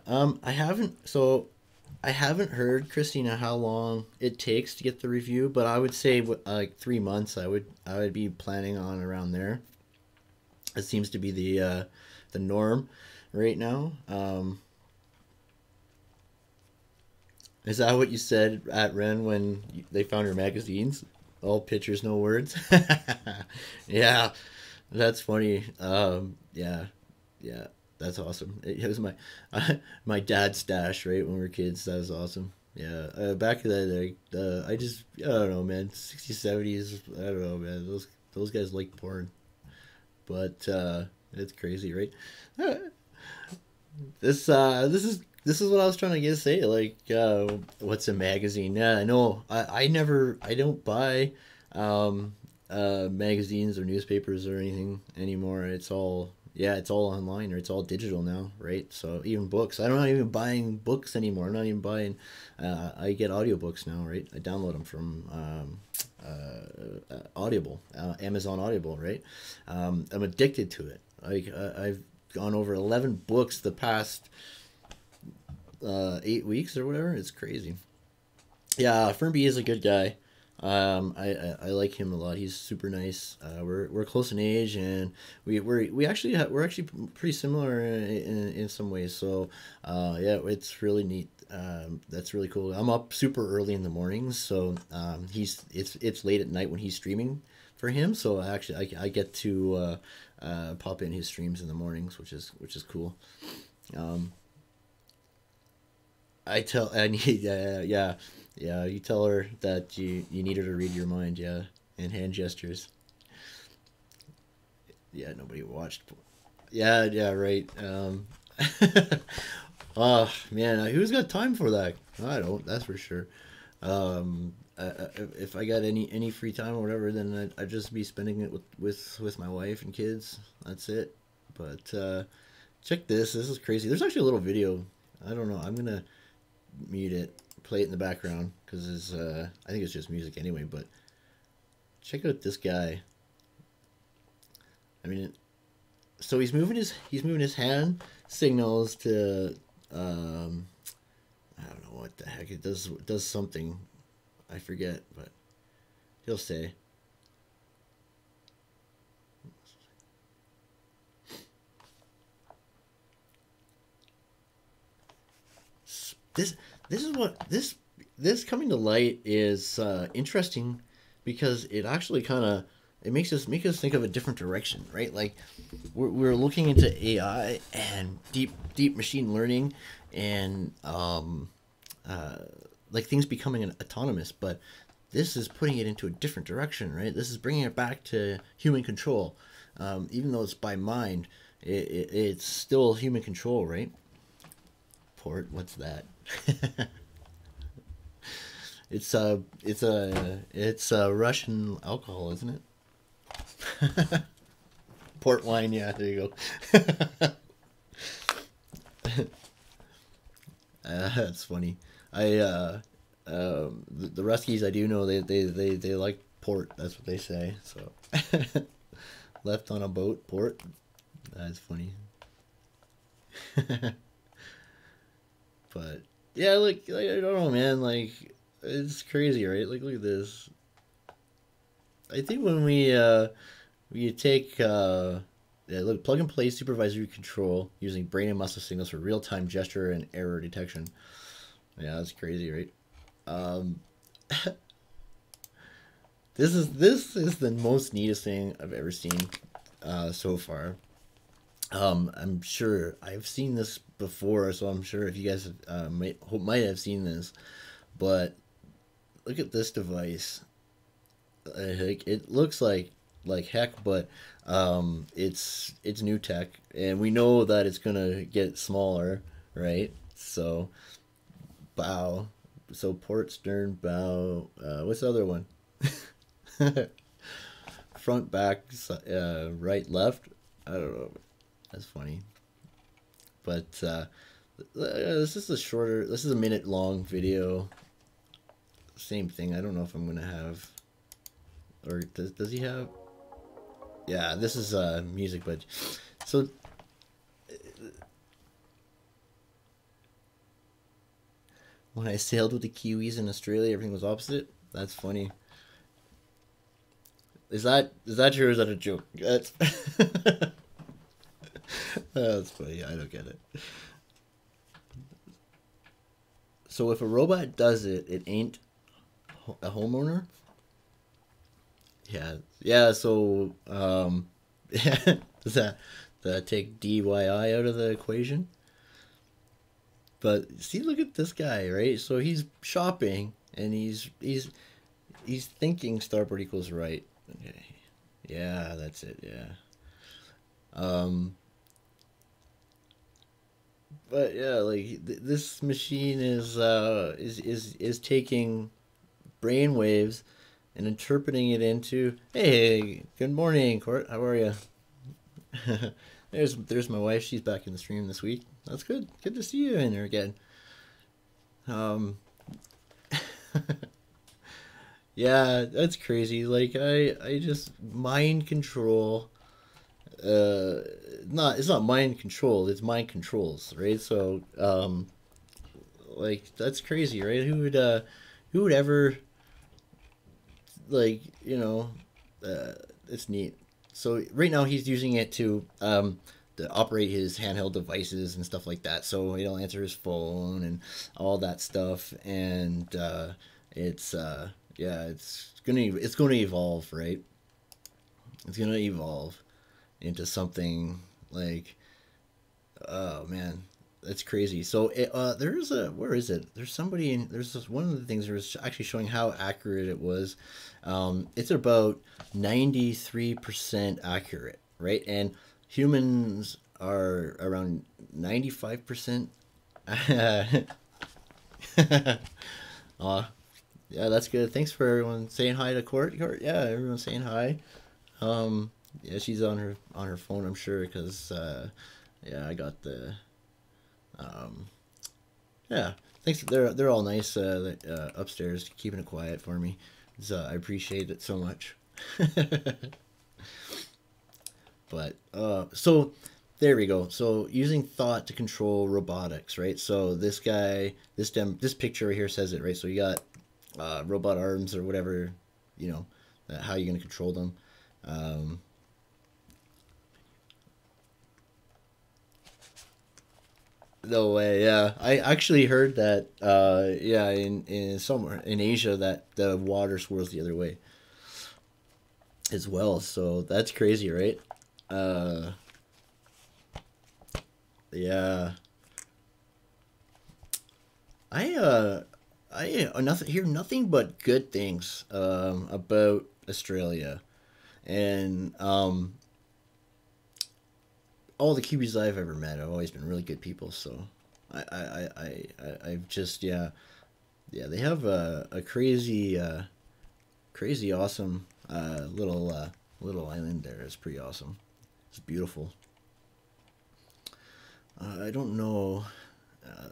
I haven't heard, Christina, how long it takes to get the review, but I would say like 3 months. I would be planning on around there. It seems to be the norm right now. Is that what you said at Ren when they found your magazines? All pictures, no words. Yeah, that's funny. Yeah, that's awesome. It was my my dad's stash, right, when we were kids. That was awesome. Yeah, back in the day, I don't know, man. 60s, 70s. I don't know, man. Those guys like porn, but it's crazy, right? This is what I was trying to get to say. Like, what's a magazine? Yeah, I know. I don't buy magazines or newspapers or anything anymore. It's all online or it's all digital now, right? So even books, I'm not even buying books anymore. I'm not even buying. I get audiobooks now, right? I download them from Audible, Amazon Audible, right? I'm addicted to it. Like I've gone over 11 books the past 8 weeks or whatever. It's crazy. Yeah, Fernby is a good guy. I like him a lot. He's super nice. We're close in age, and we're actually pretty similar in some ways. So, yeah, it's really neat. That's really cool. I'm up super early in the mornings, so it's late at night when he's streaming for him. So actually, I get to pop in his streams in the mornings, which is cool. Um, I tell and yeah. You tell her that you need her to read your mind, yeah, and hand gestures. Yeah, nobody watched. Yeah, right. Oh man, who's got time for that? I don't. That's for sure. If I got any free time or whatever, then I'd just be spending it with my wife and kids. That's it. But check this. This is crazy. There's actually a little video. I don't know. I'm gonna mute it, play it in the background because I think it's just music anyway. But check out this guy. I mean, so he's moving his hand signals to I don't know what the heck it does something I forget, but he'll say this this is what this coming to light is interesting because it actually kind of it makes us think of a different direction, right? Like we're looking into AI and deep machine learning and like things becoming autonomous, but this is putting it into a different direction, right? This is bringing it back to human control, even though it's by mind, it's still human control, right? Port, what's that? It's Russian alcohol, isn't it? Port wine, yeah, there you go. That's funny. The Ruskies, I do know they like port. That's what they say. So left on a boat, port. That's funny. But yeah, like I don't know, man. Like it's crazy, right? Like look at this. I think when we take yeah, look, plug and play supervisory control using brain and muscle signals for real time gesture and error detection. Yeah, that's crazy, right? Um, this is the most neatest thing I've ever seen so far. I'm sure I've seen this before, so I'm sure if you guys might have seen this, but look at this device. It looks like heck, but it's new tech, and we know that it's gonna get smaller, right? So bow, so port, stern, bow. What's the other one? Front, back, right, left. I don't know. That's funny. But this is a shorter. This is a minute long video. Same thing. I don't know if I'm gonna have, or does he have? Yeah, this is music, but so when I sailed with the Kiwis in Australia, everything was opposite. That's funny. Is that true or is that a joke? That's that's funny. I don't get it. So if a robot does it, it ain't a homeowner. Yeah, yeah. So does that take DIY out of the equation? But see, look at this guy, right? So he's shopping and he's thinking starboard equals right. Okay. Yeah, that's it. Yeah. Um, but yeah, like this machine is taking brain waves and interpreting it into, hey, good morning, Court. How are you? There's my wife. She's back in the stream this week. That's good. Good to see you in there again. Um, yeah, that's crazy. Like I just mind control. Uh, not it's not mind control. It's mind controls, right? So like that's crazy, right? Who would ever like uh, it's neat. So right now he's using it to operate his handheld devices and stuff like that. So he'll answer his phone and all that stuff, and it's yeah, it's gonna evolve, right? It's gonna evolve into something like, oh man, that's crazy. So there's a where is it? There's somebody in there's this, one of the things that was actually showing how accurate it was. It's about 93% accurate, right? And humans are around 95%. Aw, yeah, that's good. Thanks for everyone saying hi to Court. Court, yeah, everyone's saying hi. Yeah, she's on her phone, I'm sure, because yeah, I got the um, yeah. Thanks. They're all nice upstairs, keeping it quiet for me. So I appreciate it so much. But so there we go. So using thought to control robotics, right? So this guy, this picture right here says it, right? So you got robot arms or whatever, you know, how you're gonna control them. Um, no way, yeah. I actually heard that, yeah, in somewhere in Asia that the water swirls the other way as well. So that's crazy, right? Uh, yeah. I nothing hear nothing but good things about Australia, and all the Kiwis I've ever met have always been really good people. So I've just, yeah, yeah, they have a crazy crazy awesome little island there. It's pretty awesome. It's beautiful. I don't know.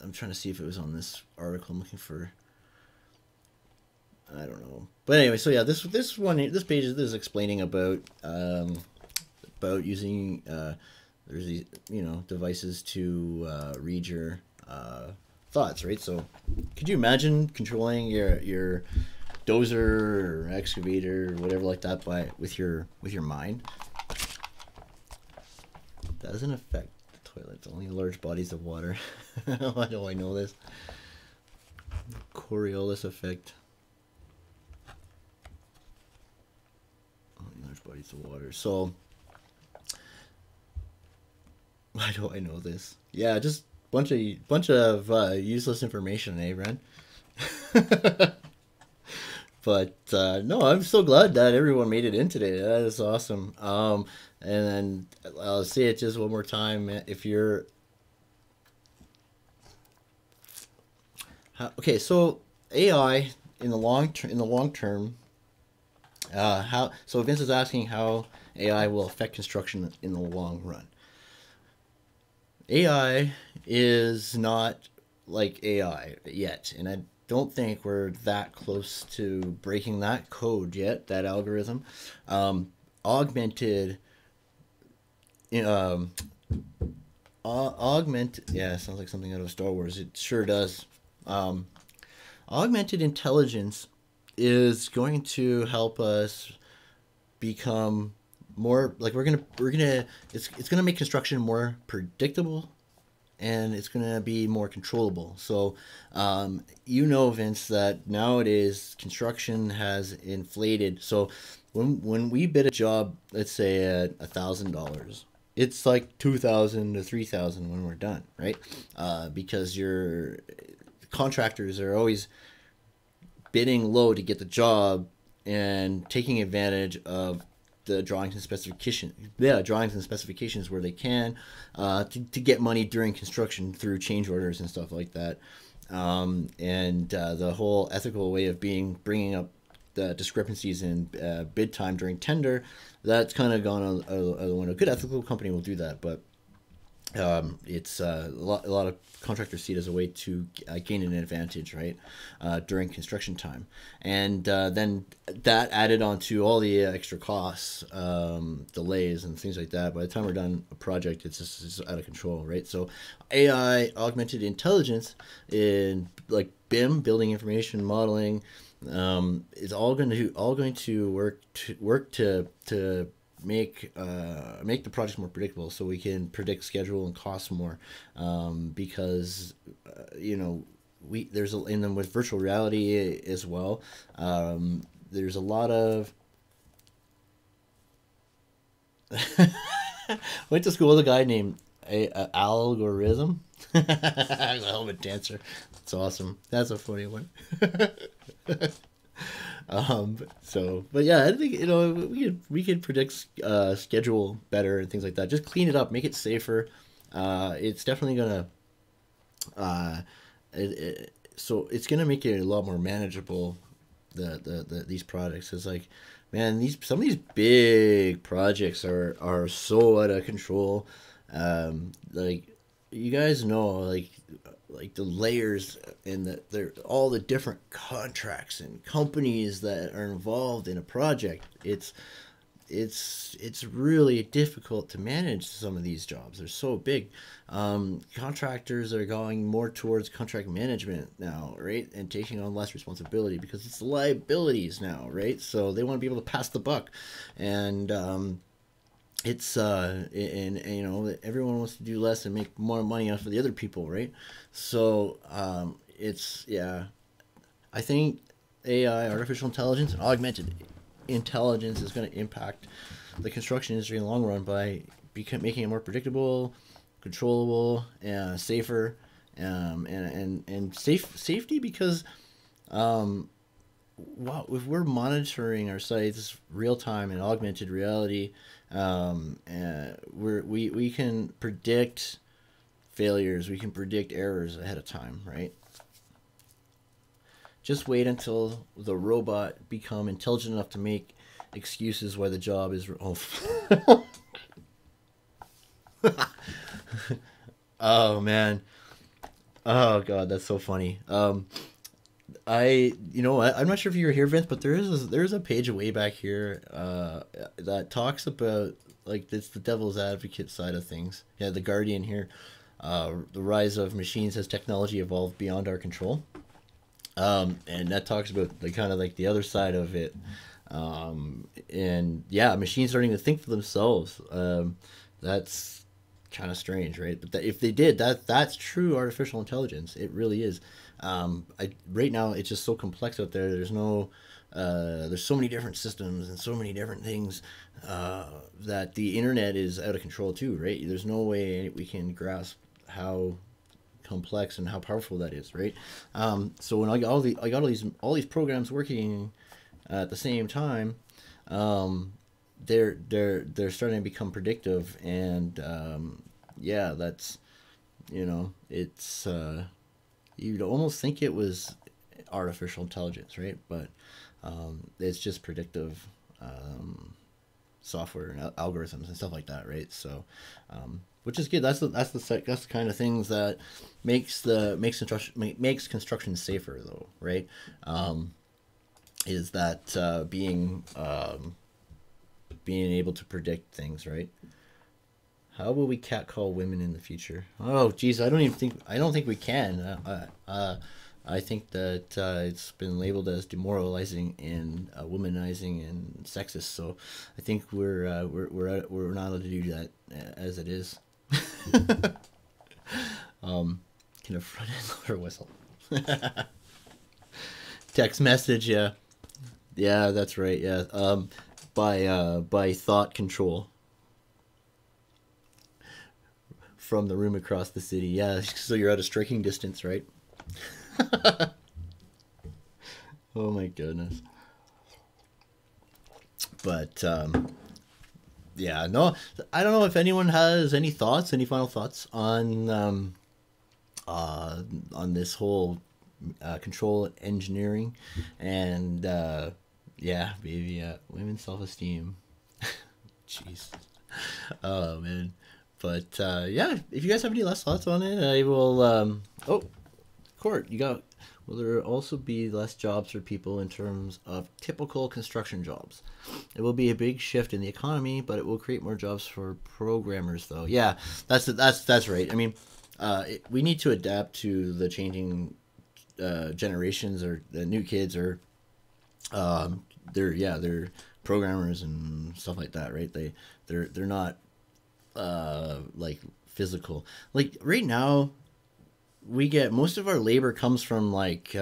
I'm trying to see if it was on this article. I'm looking for. I don't know. But anyway, so yeah, this page is explaining about using there's these devices to read your thoughts, right? So could you imagine controlling your dozer or excavator or whatever like that with your mind? That doesn't affect the toilets, only large bodies of water. Why do I know this? Coriolis effect. Only large bodies of water. So why do I know this? Yeah, just bunch of useless information, eh, Ren? But no, I'm so glad that everyone made it in today. That is awesome. And then I'll say it just one more time. If you're okay, so AI in the long term, how? So Vince is asking how AI will affect construction in the long run. AI is not like AI yet, and I don't think we're that close to breaking that code yet, that algorithm. Augmented, um, yeah, sounds like something out of Star Wars. It sure does. Um, Augmented intelligence is going to help us become more like it's gonna make construction more predictable, and it's going to be more controllable. So, Vince, that nowadays construction has inflated. So, when we bid a job, let's say at $1,000, it's like 2,000 to 3,000 when we're done, right? Because your contractors are always bidding low to get the job and taking advantage of the drawings and specifications where they can to get money during construction through change orders and stuff like that. And the whole ethical way of bringing up the discrepancies in bid time during tender, that's kind of gone out the window. A good ethical company will do that, but it's a lot of contractors see it as a way to gain an advantage, right, during construction time, and then that added on to all the extra costs, delays, and things like that. By the time we're done a project, it's out of control, right? So, AI, augmented intelligence, in like BIM, building information modeling, is all going to work to make the projects more predictable, so we can predict schedule and cost more, because and then with virtual reality as well, there's a lot of went to school with a guy named Algorithm. I was a hell of a dancer. That's awesome. That's a funny one. But yeah, I think we could predict schedule better and things like that. Just clean it up, make it safer. It's definitely gonna so it's gonna make it a lot more manageable. These projects is like, man, some of these big projects are so out of control. Like, you guys know, like the layers and all the different contracts and companies that are involved in a project. It's really difficult to manage some of these jobs. They're so big. Contractors are going more towards contract management now, right? And taking on less responsibility because it's liabilities now, right? So they want to be able to pass the buck. And it's and everyone wants to do less and make more money off of the other people, right? So it's, yeah, I think AI, artificial intelligence, and augmented intelligence is going to impact the construction industry in the long run by making it more predictable, controllable, and safer, and safety, because if we're monitoring our sites real time and augmented reality, we can predict failures, we can predict errors ahead of time, right? Just wait until the robot become intelligent enough to make excuses why the job is. Oh, oh man. Oh god, that's so funny. I'm not sure if you were here, Vince, but there's a page way back here that talks about like it's the devil's advocate side of things. Yeah, the Guardian here, the rise of machines as technology evolved beyond our control, and that talks about the kind of like the other side of it, and yeah, machines starting to think for themselves. That's kind of strange, right? But if they did, that's true artificial intelligence. It really is. Right now it's just so complex out there. There's so many different systems and so many different things that the internet is out of control too, right? There's no way we can grasp how complex and how powerful that is, right? So when I got all these programs working at the same time, they're starting to become predictive, and yeah, that's it's you'd almost think it was artificial intelligence, right? But it's just predictive software and algorithms and stuff like that, right? So, which is good. That's the kind of things that makes construction safer, though, right? Is that being able to predict things, right? How will we catcall women in the future? Oh, geez, I don't think we can. I think that it's been labeled as demoralizing and womanizing and sexist. So I think we're not allowed to do that as it is. Can a front end loader whistle? Text message, yeah, that's right, yeah. By thought control from the room across the city, yeah. So you're at a striking distance, right? Oh my goodness. But yeah, no, I don't know if anyone has any final thoughts on this whole control engineering and yeah, maybe women's self-esteem. Jeez. Oh man. But yeah, if you guys have any last thoughts on it, I will. Oh, Court, will there also be less jobs for people in terms of typical construction jobs? It will be a big shift in the economy, but it will create more jobs for programmers, though. Yeah, that's right. I mean, we need to adapt to the changing generations, or the new kids, or they're programmers and stuff like that, right? They're not like physical. Like right now, we get most of our labor comes from like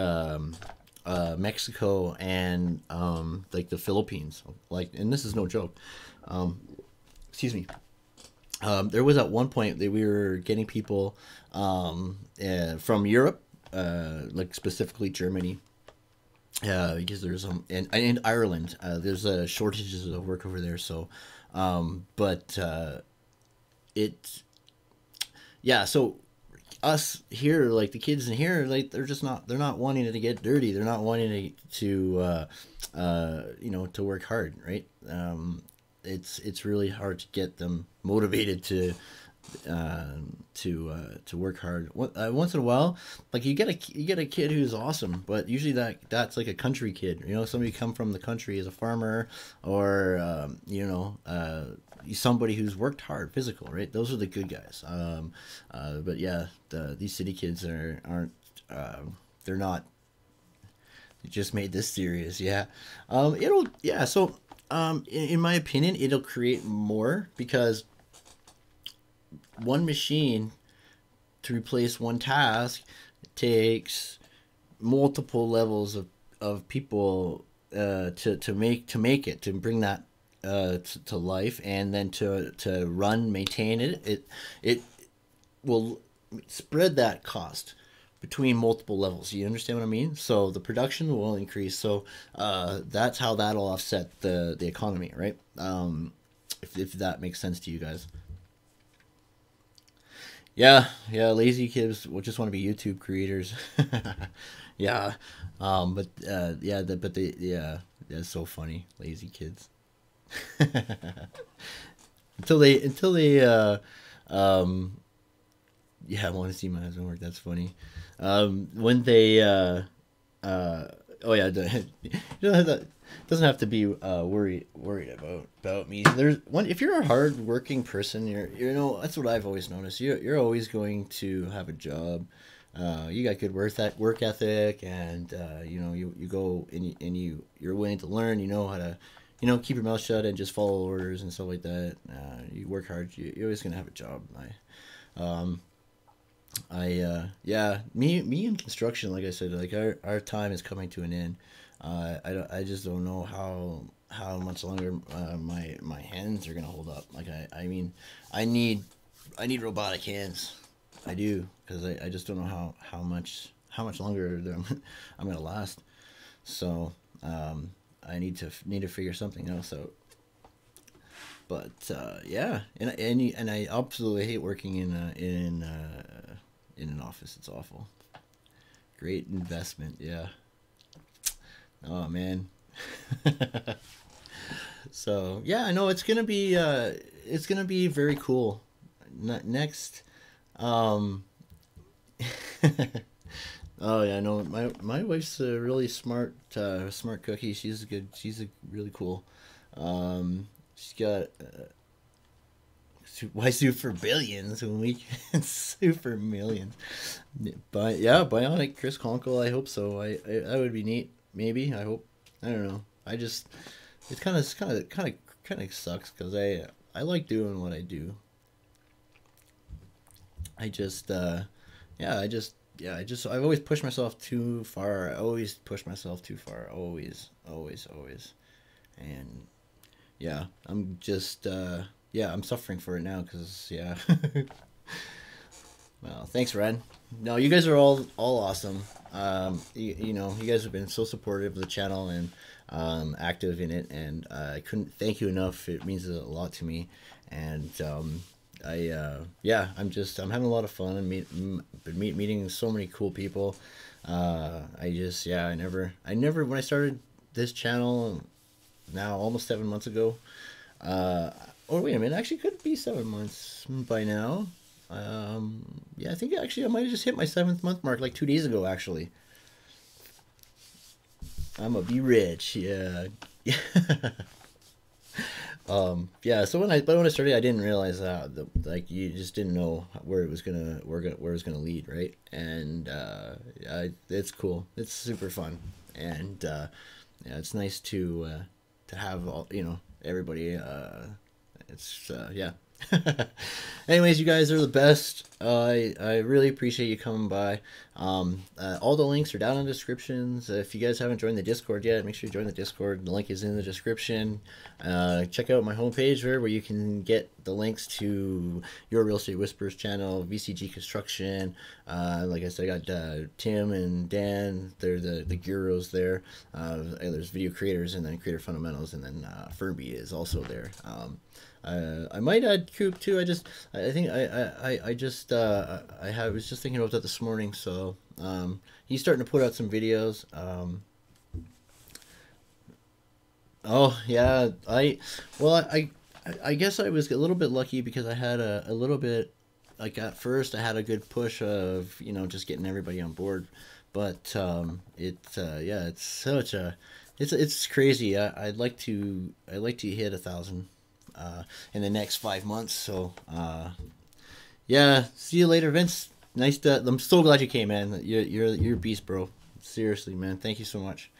Mexico and like the Philippines. Like, and this is no joke. Excuse me. There was at one point that we were getting people from Europe, like specifically Germany. Because there's and Ireland. There's shortages of work over there. So, but it, yeah. So us here, like the kids in here, like they're not wanting to get dirty. They're not wanting to to work hard, right? It's really hard to get them motivated to work hard. Once in a while, like you get a kid who's awesome, but usually that's like a country kid. Somebody come from the country as a farmer, or somebody who's worked hard, physical, right? Those are the good guys. But yeah, these city kids aren't. They're not. They just made this serious. Yeah. So in my opinion, it'll create more, because one machine to replace one task takes multiple levels of people to make it, to bring that to life, and then to maintain it will spread that cost between multiple levels. You understand what I mean? So the production will increase. So that's how that'll offset the economy, right? If that makes sense to you guys. Yeah, lazy kids will just want to be YouTube creators. Yeah, but yeah, yeah, that's so funny, lazy kids. Until they um yeah, I want to see my husband work. That's funny. When they uh oh yeah, you don't have to, doesn't have to be worried about me. There's one, if you're a hard working person, you know, that's what I've always noticed. You're always going to have a job. You got good work ethic, and you know, you go you're willing to learn. You know how to, you know, keep your mouth shut and just follow orders and stuff like that. You work hard. You're always gonna have a job. Um, yeah, me in construction, like I said, like our time is coming to an end. I just don't know how much longer my hands are gonna hold up. Like I mean, I need robotic hands. I do, because I just don't know how much longer I'm gonna last. So I need to figure something else out. But yeah, and I absolutely hate working in an office. It's awful. Great investment, yeah. Oh man. So yeah, I know it's gonna be very cool. Next, um, oh yeah, no, my wife's a really smart cookie. She's good. She's a really cool. She's got why sue for billions when we can sue for millions? But yeah, bionic Chris Conkle. I hope so. I would be neat. Maybe, I hope. I don't know. I just, it's kind of sucks because I like doing what I do. I just yeah, I've always pushed myself too far. I always push myself too far. Always. And yeah, I'm just yeah, I'm suffering for it now because yeah. Well, thanks, Red. No, you guys are all awesome. You know, you guys have been so supportive of the channel and active in it, and I couldn't thank you enough. It means a lot to me, and yeah, I'm having a lot of fun and meeting so many cool people. I just yeah, I never when I started this channel now almost 7 months ago. Or wait a minute, actually could be 7 months by now. Yeah, I think actually I might have just hit my 7th month mark like 2 days ago. Actually, I'm gonna be rich. Yeah. Yeah. So when I started, I didn't realize like you just didn't know where it was gonna lead, right? And it's cool. It's super fun, and yeah, it's nice to have all, you know, everybody. It's yeah. Anyways, you guys are the best. I really appreciate you coming by. All the links are down in the descriptions. If you guys haven't joined the Discord yet, make sure you join the Discord. The link is in the description. Check out my homepage where you can get the links to Your Real Estate Whispers channel, VCG Construction. Like I said, I got Tim and Dan. They're the gurus there. There's video creators, and then creator fundamentals, and then Furby is also there. I might add Coop too. I think I just was just thinking about that this morning. So he's starting to put out some videos. Oh yeah, I guess I was a little bit lucky because I had a little bit, like at first I had a good push of, you know, just getting everybody on board, but yeah, it's such a it's crazy. I'd like to hit 1,000 in the next 5 months. So yeah, see you later, Vince. I'm so glad you came, man. You're a beast, bro. Seriously, man. Thank you so much.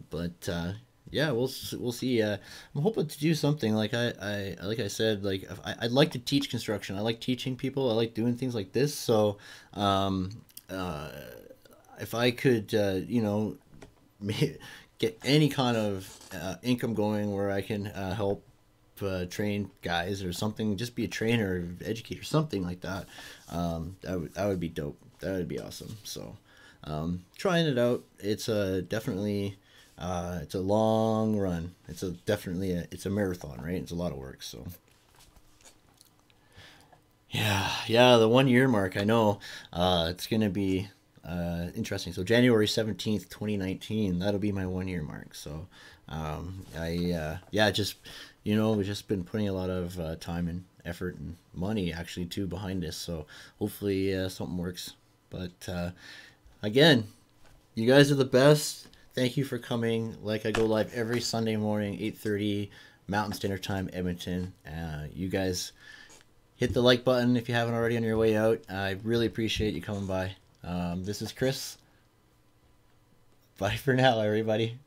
But yeah, we'll see. I'm hoping to do something like like I said, like I'd like to teach construction. I like teaching people. I like doing things like this. So if I could, you know, get any kind of income going where I can help train guys or something, just be a trainer, educator, something like that. That would be dope. That would be awesome. So trying it out. It's definitely it's a long run. It's a marathon, right? It's a lot of work. So Yeah, the 1 year mark. I know. It's gonna be interesting. So January 17th, 2019. That'll be my 1 year mark. So, yeah, just we've just been putting a lot of time and effort and money actually too behind this. So hopefully something works. But again, you guys are the best. Thank you for coming. Like I go live every Sunday morning, 8:30 Mountain Standard Time, Edmonton. You guys hit the like button if you haven't already on your way out. I really appreciate you coming by. This is Chris. Bye for now, everybody.